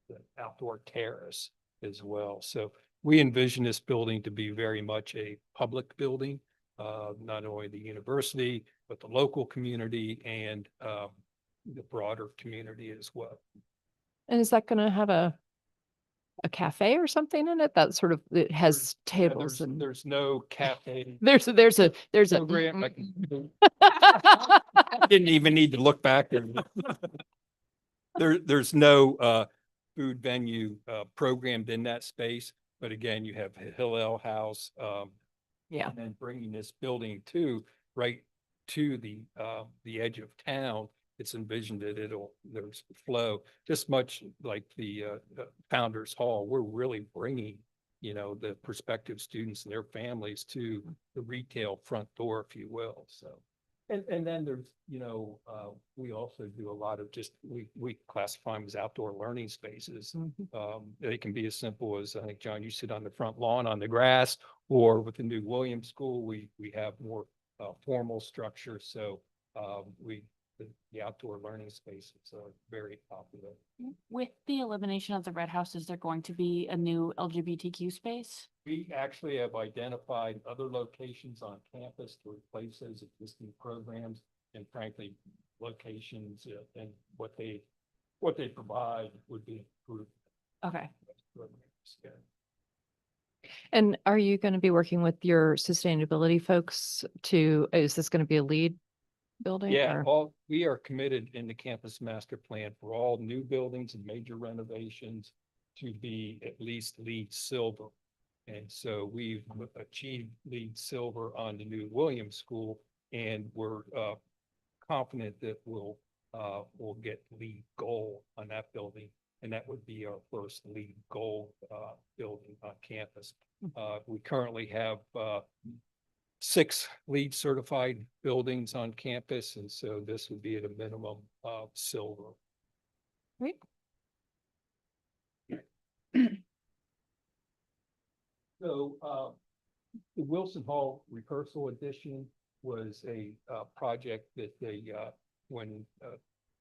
the outdoor terrace as well. So we envision this building to be very much a public building, not only the university, but the local community and the broader community as well. And is that gonna have a cafe or something in it? That sort of, it has Yeah, tables and there's no cafe. there's a program. I didn't even need to look back there. There's no food venue programmed in that space, but again, you have Hillel House. Yeah. And then bringing this building right to the edge of town. It's envisioned that there's flow, just much like the Founders Hall. We're really bringing, you know, the prospective students and their families to the retail front door, if you will. So, and then there's, you know, we also do a lot of just, we classify them as outdoor learning spaces. They can be as simple as, I think, John, you sit on the front lawn on the grass, or with the new Williams School, we have more formal structure. So the outdoor learning spaces are very popular. With the elimination of the red house, is there going to be a new LGBTQ space? We actually have identified other locations on campus to replace those existing programs, and frankly, locations and what they provide would be improved. Okay. Programs, yeah. And are you going to be working with your sustainability folks is this going to be a LEED building? Yeah, or- we are committed in the campus master plan for all new buildings and major renovations to be at least LEED silver. And so we've achieved LEED silver on the new Williams School, and we're confident that we'll get LEED gold on that building and that would be our first LEED Gold building on campus. We currently have 6 LEED certified buildings on campus, and so this would be at a minimum of silver. Great. So the Wilson Hall rehearsal edition was a project that when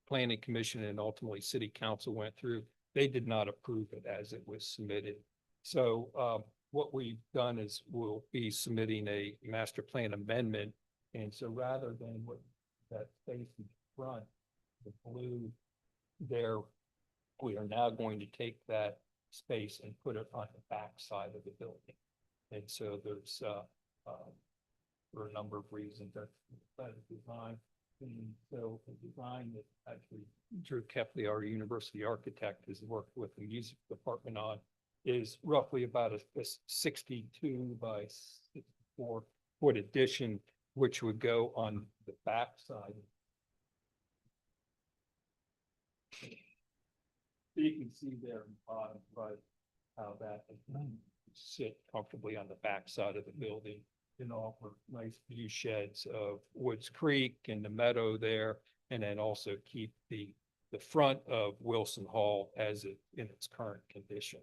Planning Commission and ultimately City Council went through, they did not approve it as it was submitted. So what we've done is we'll be submitting a master plan amendment. And so rather than what that space in front, the blue there, we are now going to take that space and put it on the back side of the building. And so there's for a number of reasons that design. And so the design that actually Drew Kepley, our university architect, has worked with the music department on is roughly about a 62 by 64 foot addition, which would go on the back side. You can see there in the bottom right how that would sit comfortably on the back side of the building and offer nice view sheds of Woods Creek and the meadow there, and then also keep the front of Wilson Hall as it in its current condition.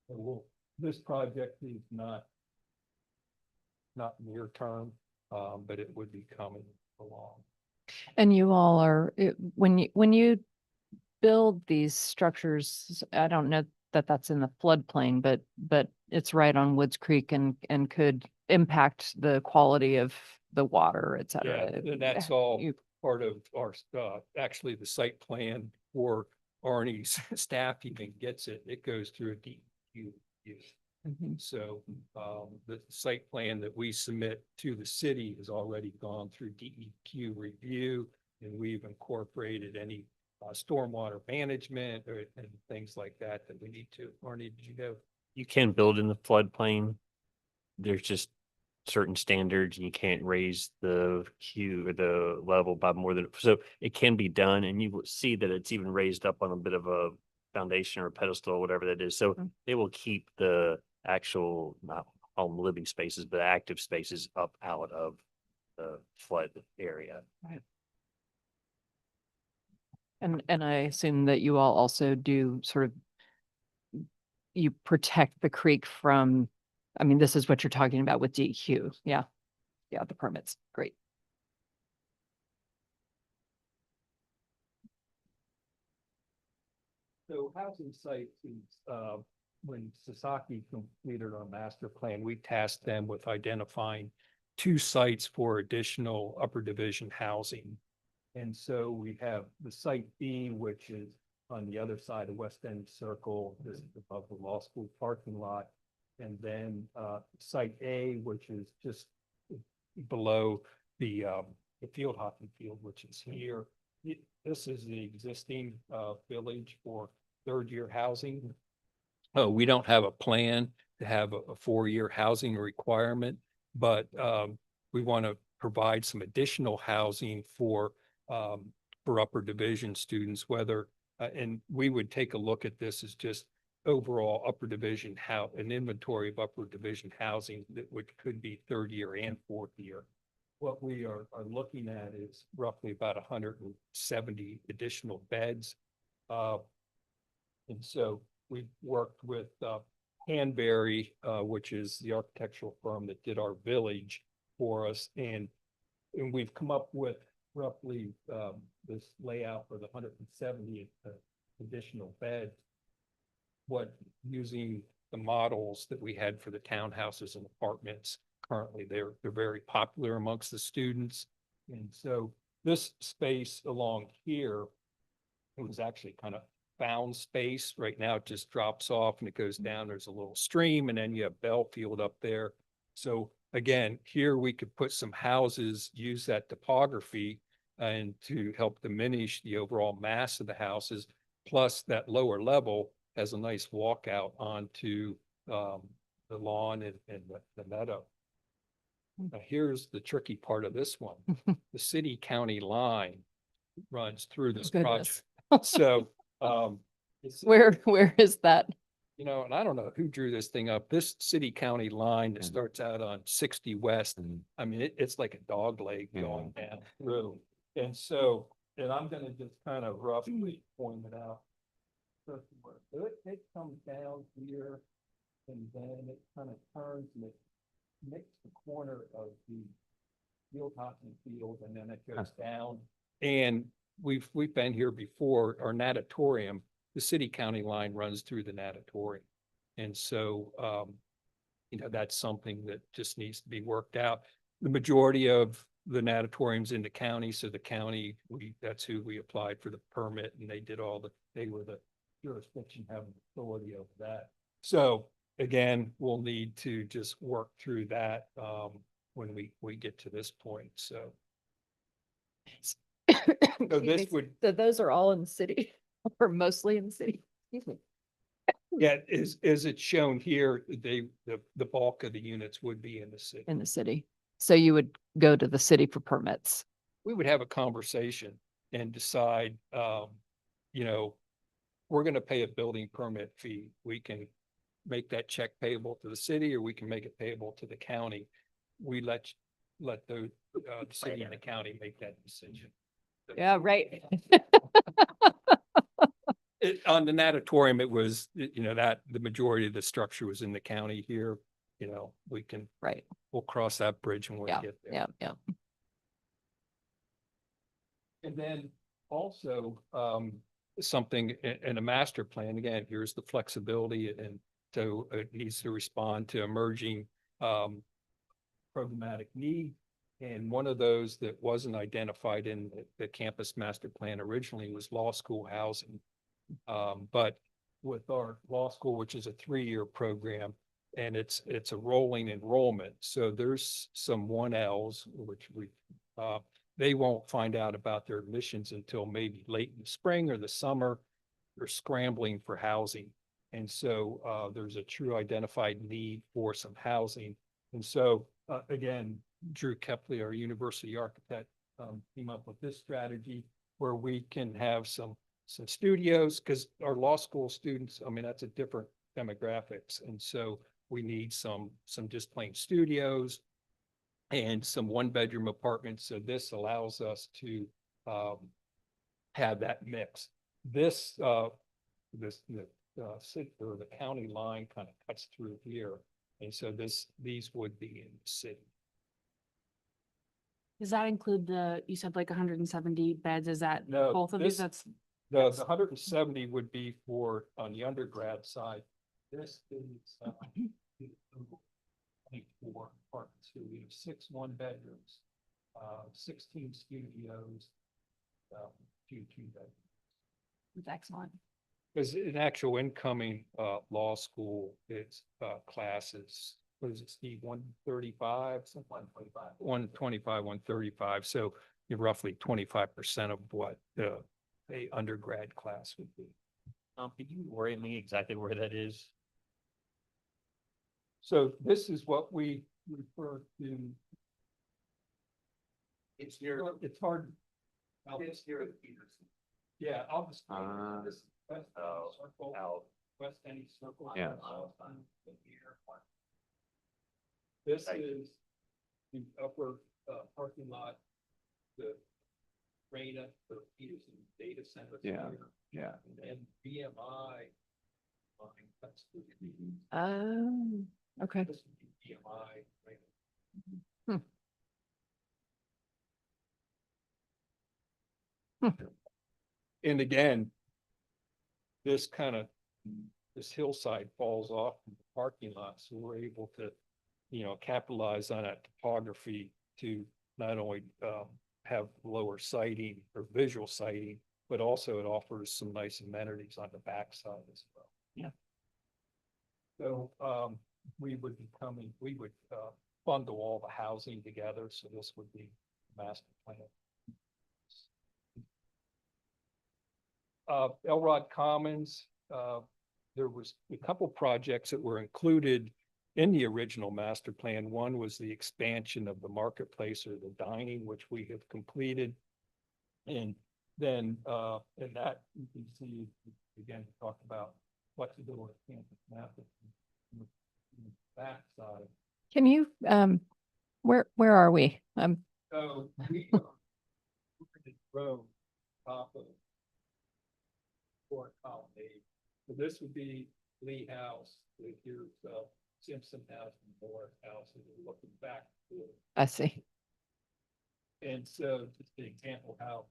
And this project is not near term, but it would be coming along. And you all are, when you build these structures, I don't know that that's in the floodplain, but it's right on Woods Creek and could impact the quality of the water, et cetera. Yeah, and that's all You- part of our, actually the site plan for Arnie's staff even gets it. It goes through a DEQ review. Mhm. So, the site plan that we submit to the city has already gone through DEQ review. And we've incorporated any stormwater management and things like that we need to. Arnie, did you have? You can build in the floodplain. There's just certain standards. You can't raise the the level by more than, so it can be done, and you will see that it's even raised up on a bit of a foundation or a pedestal or whatever that is. So Mm. they will keep the actual, not home living spaces, but active spaces up out of the flood area. And I assume that you all also do sort of, you protect the creek from, I mean, this is what you're talking about with DEQ. Yeah. Yeah, the permits. Great. So housing sites is, when Sasaki completed our master plan, we tasked them with identifying 2 sites for additional upper division housing. And so we have the site B, which is on the other side of West End Circle, this is above the law school parking lot. And then site A, which is just below the field hockey field, which is here. This is the existing village for 3rd-year housing. We don't have a plan to have a 4-year housing requirement, but we want to provide some additional housing for upper division students, whether and we would take a look at this as just overall upper division an inventory of upper division housing that could be 3rd year and 4th year. What we are looking at is roughly about 170 additional beds. And so we've worked with Hanbury, which is the architectural firm that did our village for us. And we've come up with roughly this layout for the 170 additional beds. Using the models that we had for the townhouses and apartments. Currently, they're very popular amongst the students. And so this space along here, it was actually kind of found space. Right now, it just drops off and it goes down. There's a little stream and then you have Belfield up there. So again, here we could put some houses, use that topography and to help diminish the overall mass of the houses. Plus that lower level has a nice walkout onto the lawn and the meadow. Now, here's the tricky part of this one. The city-county line runs through this Goodness. project. So, Where is that? you know, and I don't know who drew this thing up. This city-county line that starts out on 60 West. I mean, it's like a dog leg going down through. And so, and I'm gonna just kind of roughly point it out. So it comes down here and then it kind of turns and it makes the corner of the field hockey field and then it goes down. And we've been here before, our natatorium, the city-county line runs through the natatorium. And so, you know, that's something that just needs to be worked out. The majority of the natatoriums in the county, so the county, that's who we applied for the permit and they did they were the jurisdiction having authority over that. So again, we'll need to just work through that, when we get to this point, so. So this would, So those are all in the city or mostly in the city? Excuse me. yeah, as it's shown here, the bulk of the units would be in the city. In the city. So you would go to the city for permits. We would have a conversation and decide, you know, we're gonna pay a building permit fee. We can make that check payable to the city or we can make it payable to the county. We let the city and the county make that decision. Yeah, right. On the natatorium, it was, you know, that the majority of the structure was in the county here, you know, Right. we'll cross that bridge when we Yeah, get there. yeah. And then also, something in a master plan, again, here's the flexibility and so it needs to respond to emerging, programmatic need. And one of those that wasn't identified in the campus master plan originally was law school housing. But with our law school, which is a 3-year program, and it's a rolling enrollment. So there's some 1Ls, which they won't find out about their admissions until maybe late in the spring or the summer. They're scrambling for housing. And so there's a true identified need for some housing. And so again, Drew Kepley, our university architect, came up with this strategy where we can have some studios, because our law school students, I mean, that's a different demographics. And so we need some just plain studios and some 1-bedroom apartments. So this allows us to have that mix. This city or the county line kind of cuts through here. And so these would be in the city. Does that include you said like 170 beds? Is that No, both of these? this- That's The 170 would be for on the undergrad side. This is 24 apartments. So we have 6 1-bedrooms, 16 studios, 2 2-bedrooms. that's excellent. Because in actual incoming law school, it's classes, what is it, Steve, 135, something 125, 135. So you're roughly 25% of what a undergrad class would be. Could you orient me exactly where that is? So this is what we refer to. It's hard. It's here at Peterson. Yeah, I'll just. This West End Circle, West End Circle. Yeah. This is the upper parking lot, the Rena for Peterson Data Center. Yeah, here, yeah. And BMI. That's the. Oh, okay. This would be BMI. Rena. And again, this hillside falls off from the parking lot, so we're able to, you know, capitalize on that topography to not only have lower sighting or visual sighting, but also it offers some nice amenities on the backside as well. Yeah. So we would bundle all the housing together, so this would be master plan. Elrod Commons, there was a couple projects that were included in the original master plan. One was the expansion of the marketplace or the dining, which we have completed. And then, in that, you can see, again, talk about flexibility of campus mapping. That side. Can you, where are we? So we are the road top of Fort Colony. So this would be Lee House, here's Simpson House and Moore House, and we're looking back to it. I see. And so just an example how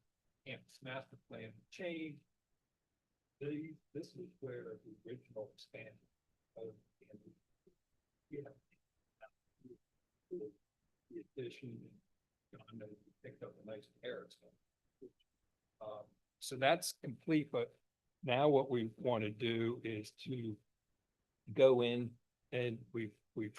campus master plan changed. This is where the original expansion of campus. Yeah. The addition, John picked up a nice terrace. So that's complete, but now what we want to do is to go in, and we've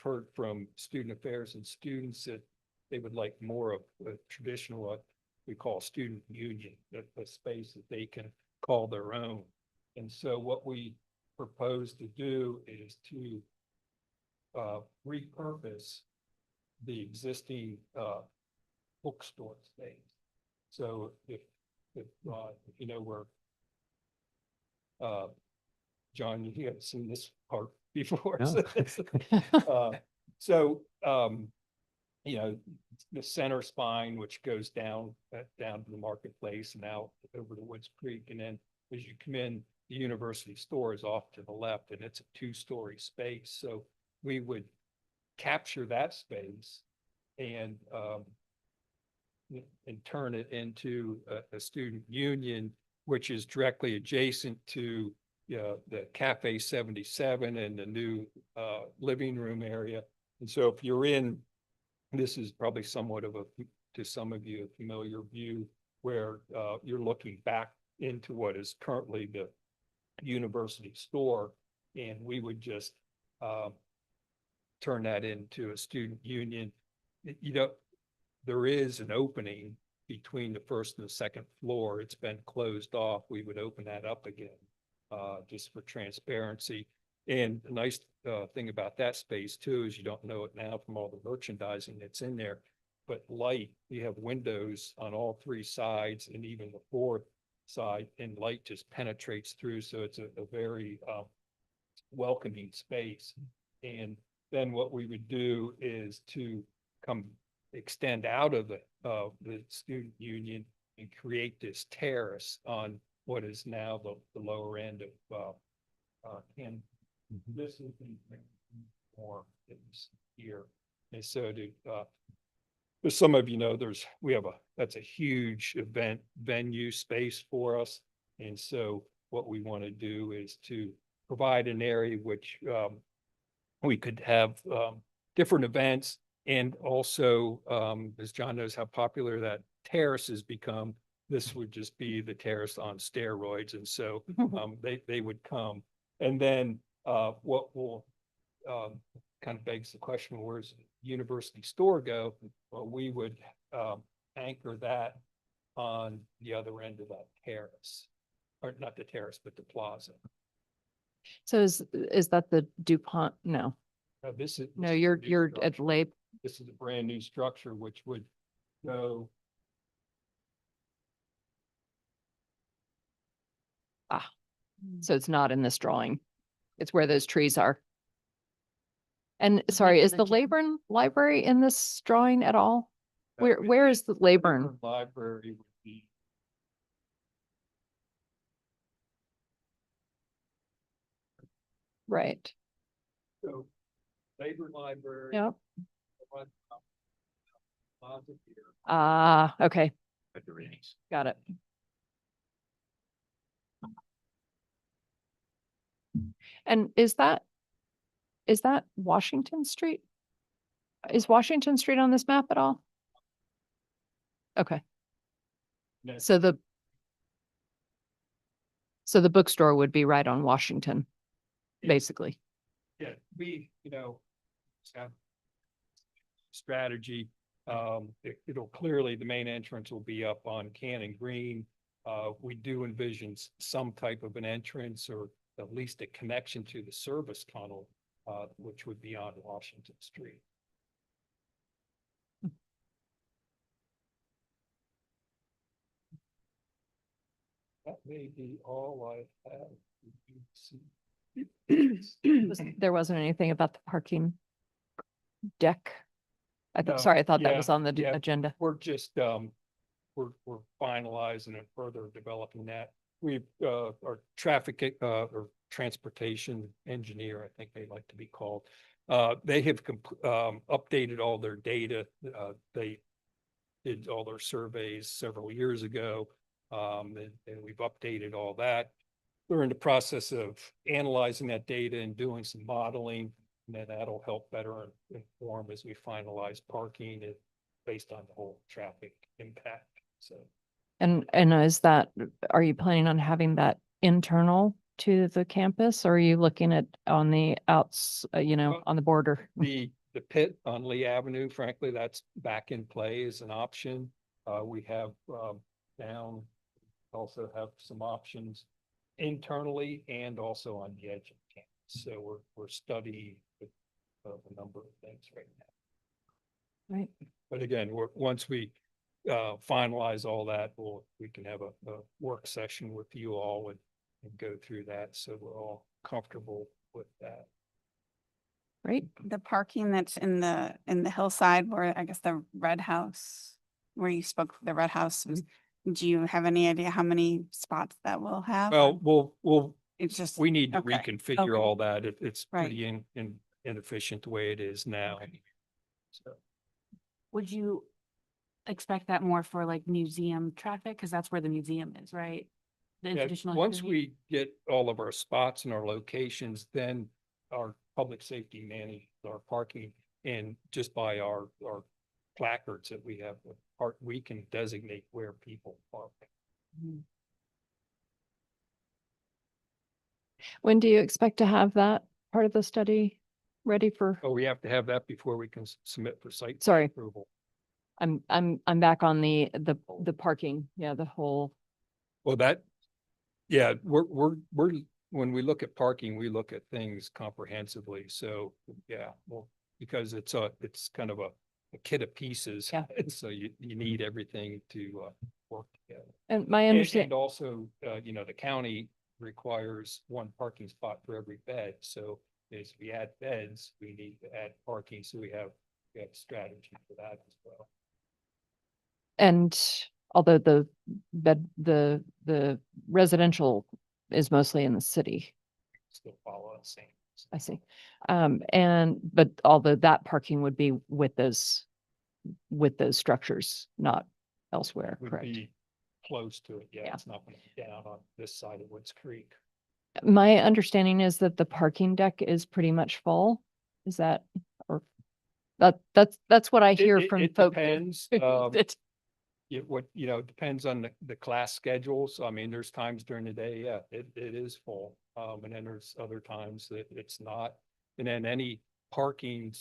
heard from student affairs and students that they would like more of a traditional, what we call student union, a space that they can call their own. And so what we propose to do is to repurpose the existing bookstore space. So if you know where John, you haven't seen this part before. No. So, you know, the center spine, which goes down to the marketplace and out over to Woods Creek, and then as you come in, the university store is off to the left, and it's a 2-story space. So we would capture that space and turn it into a student union, which is directly adjacent to the Cafe 77 and the new living room area. And so if you're in, this is probably somewhat of to some of you, a familiar view where you're looking back into what is currently the university store, and we would just turn that into a student union. You know, there is an opening between the first and the second floor. It's been closed off. We would open that up again, just for transparency. And the nice thing about that space too is you don't know it now from all the merchandising that's in there, but light, you have windows on all 3 sides and even the 4th side, and light just penetrates through. So it's a very welcoming space. And then what we would do is to extend out of the student union and create this terrace on what is now the lower end of and this is more here. And so as some of you know, that's a huge event venue space for us. And so what we want to do is to provide an area which we could have different events. And also, as John knows how popular that terrace has become, this would just be the terrace on steroids. And so they would come. And then what will kind of begs the question, where's the university store go? Well, we would anchor that on the other end of that terrace, or not the terrace, but the plaza. So is that the DuPont? No, This is no, a you're new at structure. Lab. This is a brand new structure which would go. So it's not in this drawing. It's where those trees are. And The sorry, picture is that the you- Leyburn Library in this drawing at all? Where is the Leyburn? Library would be. Right. So Labor Library. Yep. Plaza here. Ah, okay. Got it. And is that Washington Street? Is Washington Street on this map at all? Okay, No, so the bookstore would be right on Washington, basically. yeah, we, have strategy. It'll clearly, the main entrance will be up on Cannon Green. We do envision some type of an entrance or at least a connection to the service tunnel, which would be on Washington Street. That may be all I have. There wasn't anything about the parking deck? I No, thought, sorry, I thought that yeah, was on the yeah. agenda. We're just, we're finalizing and further developing that. We've, our traffic, or transportation engineer, I think they like to be called. They have updated all their data. They did all their surveys several years ago. And we've updated all that. We're in the process of analyzing that data and doing some modeling. And then that'll help better inform as we finalize parking and based on the whole traffic impact. So And is that, are you planning on having that internal to the campus? Or are you looking at on the outs, Well, on the border? the pit on Lee Avenue, frankly, that's back in play as an option. We have, down, also have some options internally and also on the edge of campus. So we're studying a number of things right now. Right. But again, once we finalize all that, we can have a work session with you all and go through that. So we're all comfortable with that. Right. The parking that's in the hillside where I guess the red house, where you spoke, the red house was, do you have any idea how many spots that will have? Well, It's just, we need to okay, reconfigure okay. all that. It's Right. pretty inefficient the way it is now. So, Would you expect that more for like museum traffic? Cause that's where the museum is, right? The yeah, institutional once activity? we get all of our spots and our locations, then our public safety manages our parking and just by our placards that we have, we can designate where people park. Mhm. When do you expect to have that part of the study ready for? But we have to have that before we can submit for site Sorry. approval. I'm back on the parking. Yeah, the whole, Well, yeah, when we look at parking, we look at things comprehensively. So, yeah, well, because it's kind of a kit of pieces. Yeah. And so you need everything to, work together. and my And understanding, also, the county requires one parking spot for every bed. So as we add beds, we need to add parking. So we have a strategy for that as well. and although the residential is mostly in the city, Still follow the same. I see. But although that parking would be with those structures, not elsewhere, Would correct? be close to it. Yeah, Yeah. it's not going to be down on this side of Woods Creek. My understanding is that the parking deck is pretty much full. Is that, or that's what I hear from It folks. depends. that- Depends on the class schedule. So I mean, there's times during the day, yeah, it is full. And then there's other times that it's not. And then any parking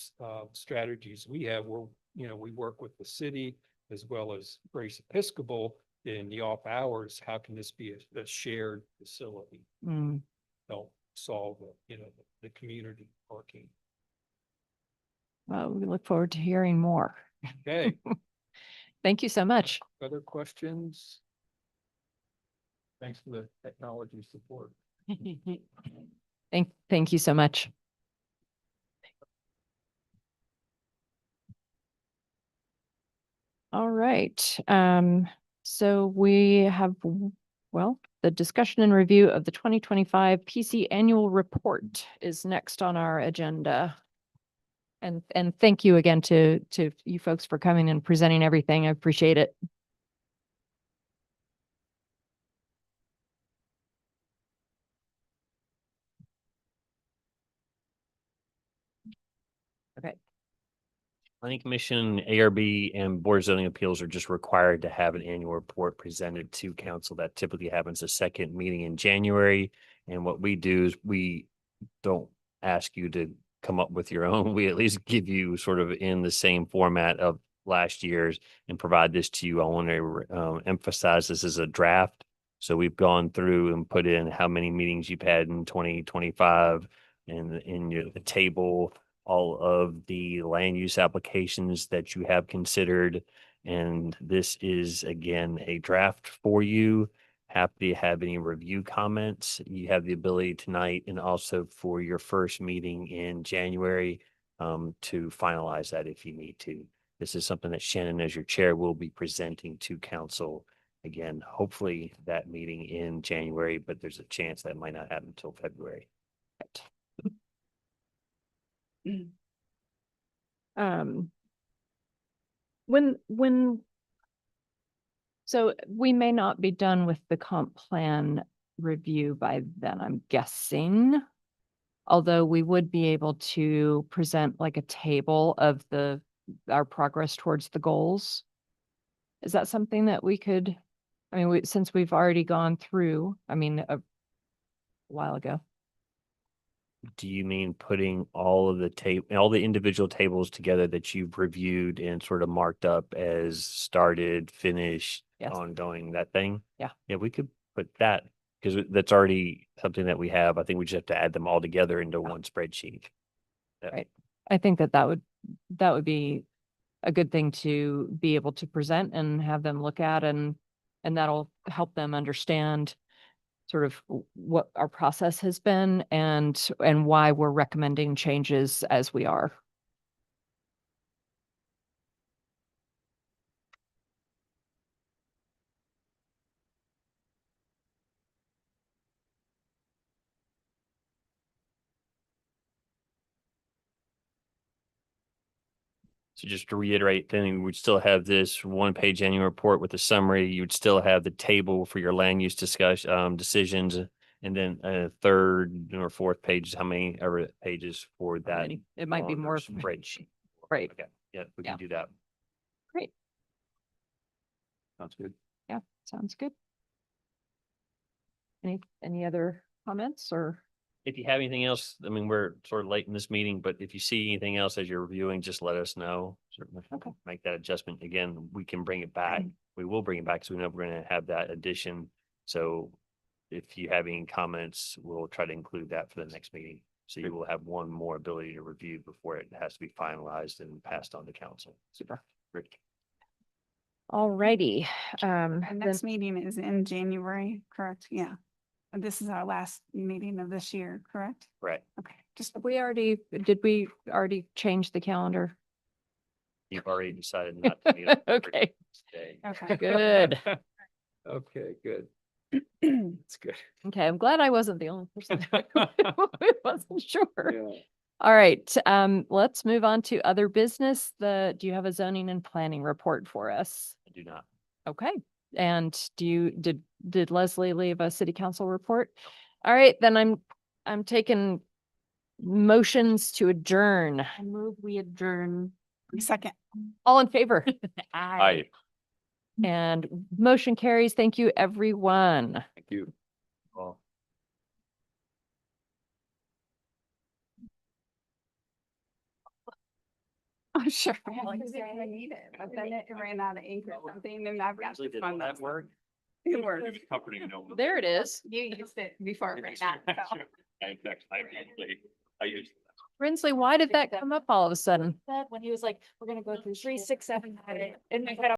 strategies we have, we work with the city as well as Grace Episcopal in the off hours. How can this be a shared facility? Mm, Help solve the community parking. well, we look forward to hearing more. Okay, Thank you so much. other questions? Thanks for the technology support. Thank you so much. All right, so we have, the discussion and review of the 2025 PC Annual Report is next on our agenda. And thank you again to you folks for coming and presenting everything. I appreciate it. Okay. Planning Commission, ARB, and Board of Zoning Appeals are just required to have an annual report presented to council. That typically happens the second meeting in January. And what we do is we don't ask you to come up with your own. We at least give you sort of in the same format of last year's and provide this to you. I want to emphasize this is a draft. So we've gone through and put in how many meetings you've had in 2025 and in the table, all of the land use applications that you have considered. And this is again, a draft for you. happy to have any review comments. You have the ability tonight and also for your first meeting in January to finalize that if you need to. This is something that Shannon, as your chair, will be presenting to council. Again, hopefully that meeting in January, but there's a chance that might not happen until February. Um, so we may not be done with the comp plan review by then, I'm guessing. Although we would be able to present like a table of our progress towards the goals. Is that something that we could, I mean, since we've already gone through, I mean, a while ago. Do you mean putting all of all the individual tables together that you've reviewed and sort of marked up as started, finished, Yes. ongoing, that thing? Yeah. Yeah, we could put that because that's already something that we have. I think we just have to add them all together into one spreadsheet. Yeah. Right. I think that would be a good thing to be able to present and have them look at, and that'll help them understand sort of what our process has been and why we're recommending changes as we are. So just to reiterate, then we'd still have this one-page annual report with a summary. You'd still have the table for your land use discussion, decisions, and then a third or fourth page, how many ever pages for that? Many. It might be longer more. spreadsheet. Right. Okay, yeah, we Yeah. can do that. Great. Sounds good. Yeah, sounds good. Any other comments or? If you have anything else, I mean, we're sort of late in this meeting, but if you see anything else as you're reviewing, just let us know. Certainly Okay. make that adjustment. Again, we can bring it back. We will bring it back because we know we're going to have that addition. So if you have any comments, we'll try to include that for the next meeting. So you will have one more ability to review before it has to be finalized and passed on to council. Super. Great. All righty. Our next meeting is in January, correct? Yeah. And this is our last meeting of this year, correct? Right. Okay, just did we already change the calendar? You've already decided not to meet. on Okay. Thursday. okay. Good. Okay, good. That's good. Okay, I'm glad I wasn't the only person. I wasn't sure. All right, let's move on to other business. Do you have a zoning and planning report for us? I do not. Okay, and did Leslie leave a city council report? All right, then I'm taking motions to adjourn. I move we adjourn. Second. All in favor? Aye. And motion carries. Thank you, everyone. Thank you. Well, I'm sure. I need it, but then it ran out of ink or something and I've got Leslie, to did fund that that. work? It worked. Comforting to know. There it is. You used it before it ran out. so. I used. Brinsley, why did that come up all of a sudden? When he was like, we're gonna go through 3, 6, 7, 8, and I had